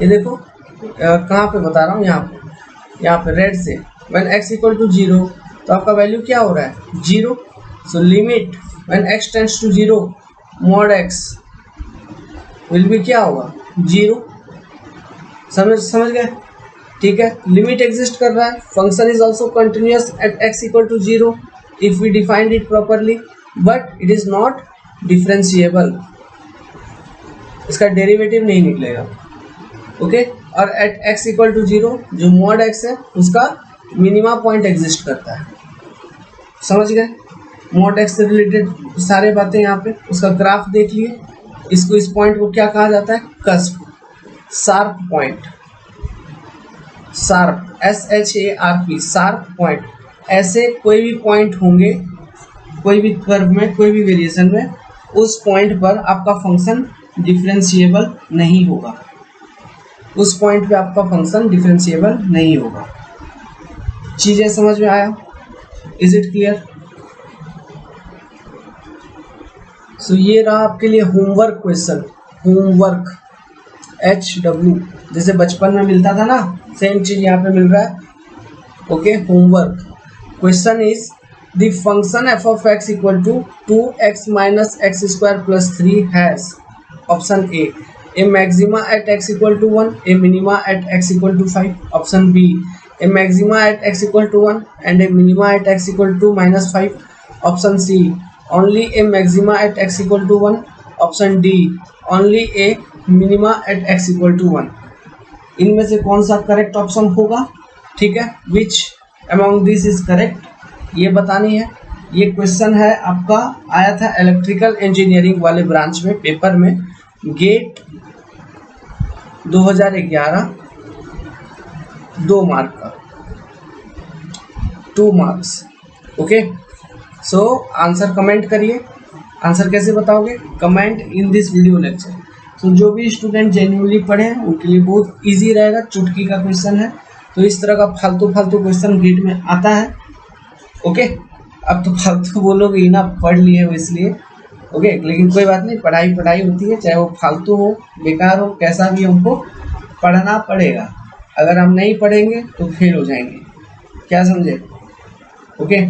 ये देखो कहाँ पे बता रहा हूँ, यहाँ पे रेड से, व्हेन x इक्वल टू 0 तो आपका वैल्यू क्या हो रहा है 0। So limit when x tends to 0 mod x will be क्या होगा 0। समझ गए, ठीक है। लिमिट एग्जिस्ट कर रहा है, function is also continuous at x equal to 0 if we defined it properly, but it is not differentiable, इसका डेरिवेटिव नहीं निकलेगा। ओके, और एट x इक्वल टू 0 जो मॉड x है उसका मिनिमा पॉइंट एग्जिस्ट करता है। समझ गए, मॉड x से रिलेटेड सारे बातें यहाँ पे, उसका ग्राफ देख लिए। इसको, इस पॉइंट को क्या कहा जाता है, cusp, sharp point, sharp SHARP, sharp point. ऐसे कोई भी पॉइंट होंगे, कोई भी कर्व में, कोई भी वेरिएशन में, उस पॉइंट पर आपका फंक्शन डिफरेंशिएबल नहीं होगा, उस पॉइंट पे आपका फंक्शन डिफरेंशिएबल नहीं होगा। चीजें समझ में आया, इज इट क्लियर। सो ये रहा आपके लिए होमवर्क क्वेश्चन, होमवर्क HW, जैसे बचपन में मिलता था ना, सेम चीज यहाँ पे मिल रहा है। Okay, homework question is the function f of x equal to 2x minus x square plus 3 has, option A maxima at x equal to 1, a minima at x equal to 5, option B a maxima at x equal to 1 and a minima at x equal to -5, option C only a maxima at x equal to 1, option D only a minima at x equal to 1। इनमें से कौन सा correct option होगा, ठीक है, which among this is correct, ये बतानी है। ये क्वेश्चन है आपका, आया था इलेक्ट्रिकल इंजीनियरिंग वाले ब्रांच में, पेपर में, गेट 2011, 2 मार्क का, 2 marks. Okay, so answer comment करिए। आंसर कैसे बताओगे, comment in this video lecture. तो जो भी स्टूडेंट जेन्युइनली पढ़े हैं उनके लिए बहुत इजी रहेगा, चुटकी का क्वेश्चन है। तो इस तरह का फालतू क्वेश्चन गेट में आता है। ओके, अब तो फालतू बोलोगे ही ना, पढ़ लिए हो इसलिए। ओके, लेकिन कोई बात नहीं, पढ़ाई होती है, चाहे वो फालतू हो, बेकार हो, कैसा भी, हमको पढ़ना पड़ेगा। अगर हम नहीं पढ़ेंगे तो फेल हो जाएंगे, क्या समझे। ओके।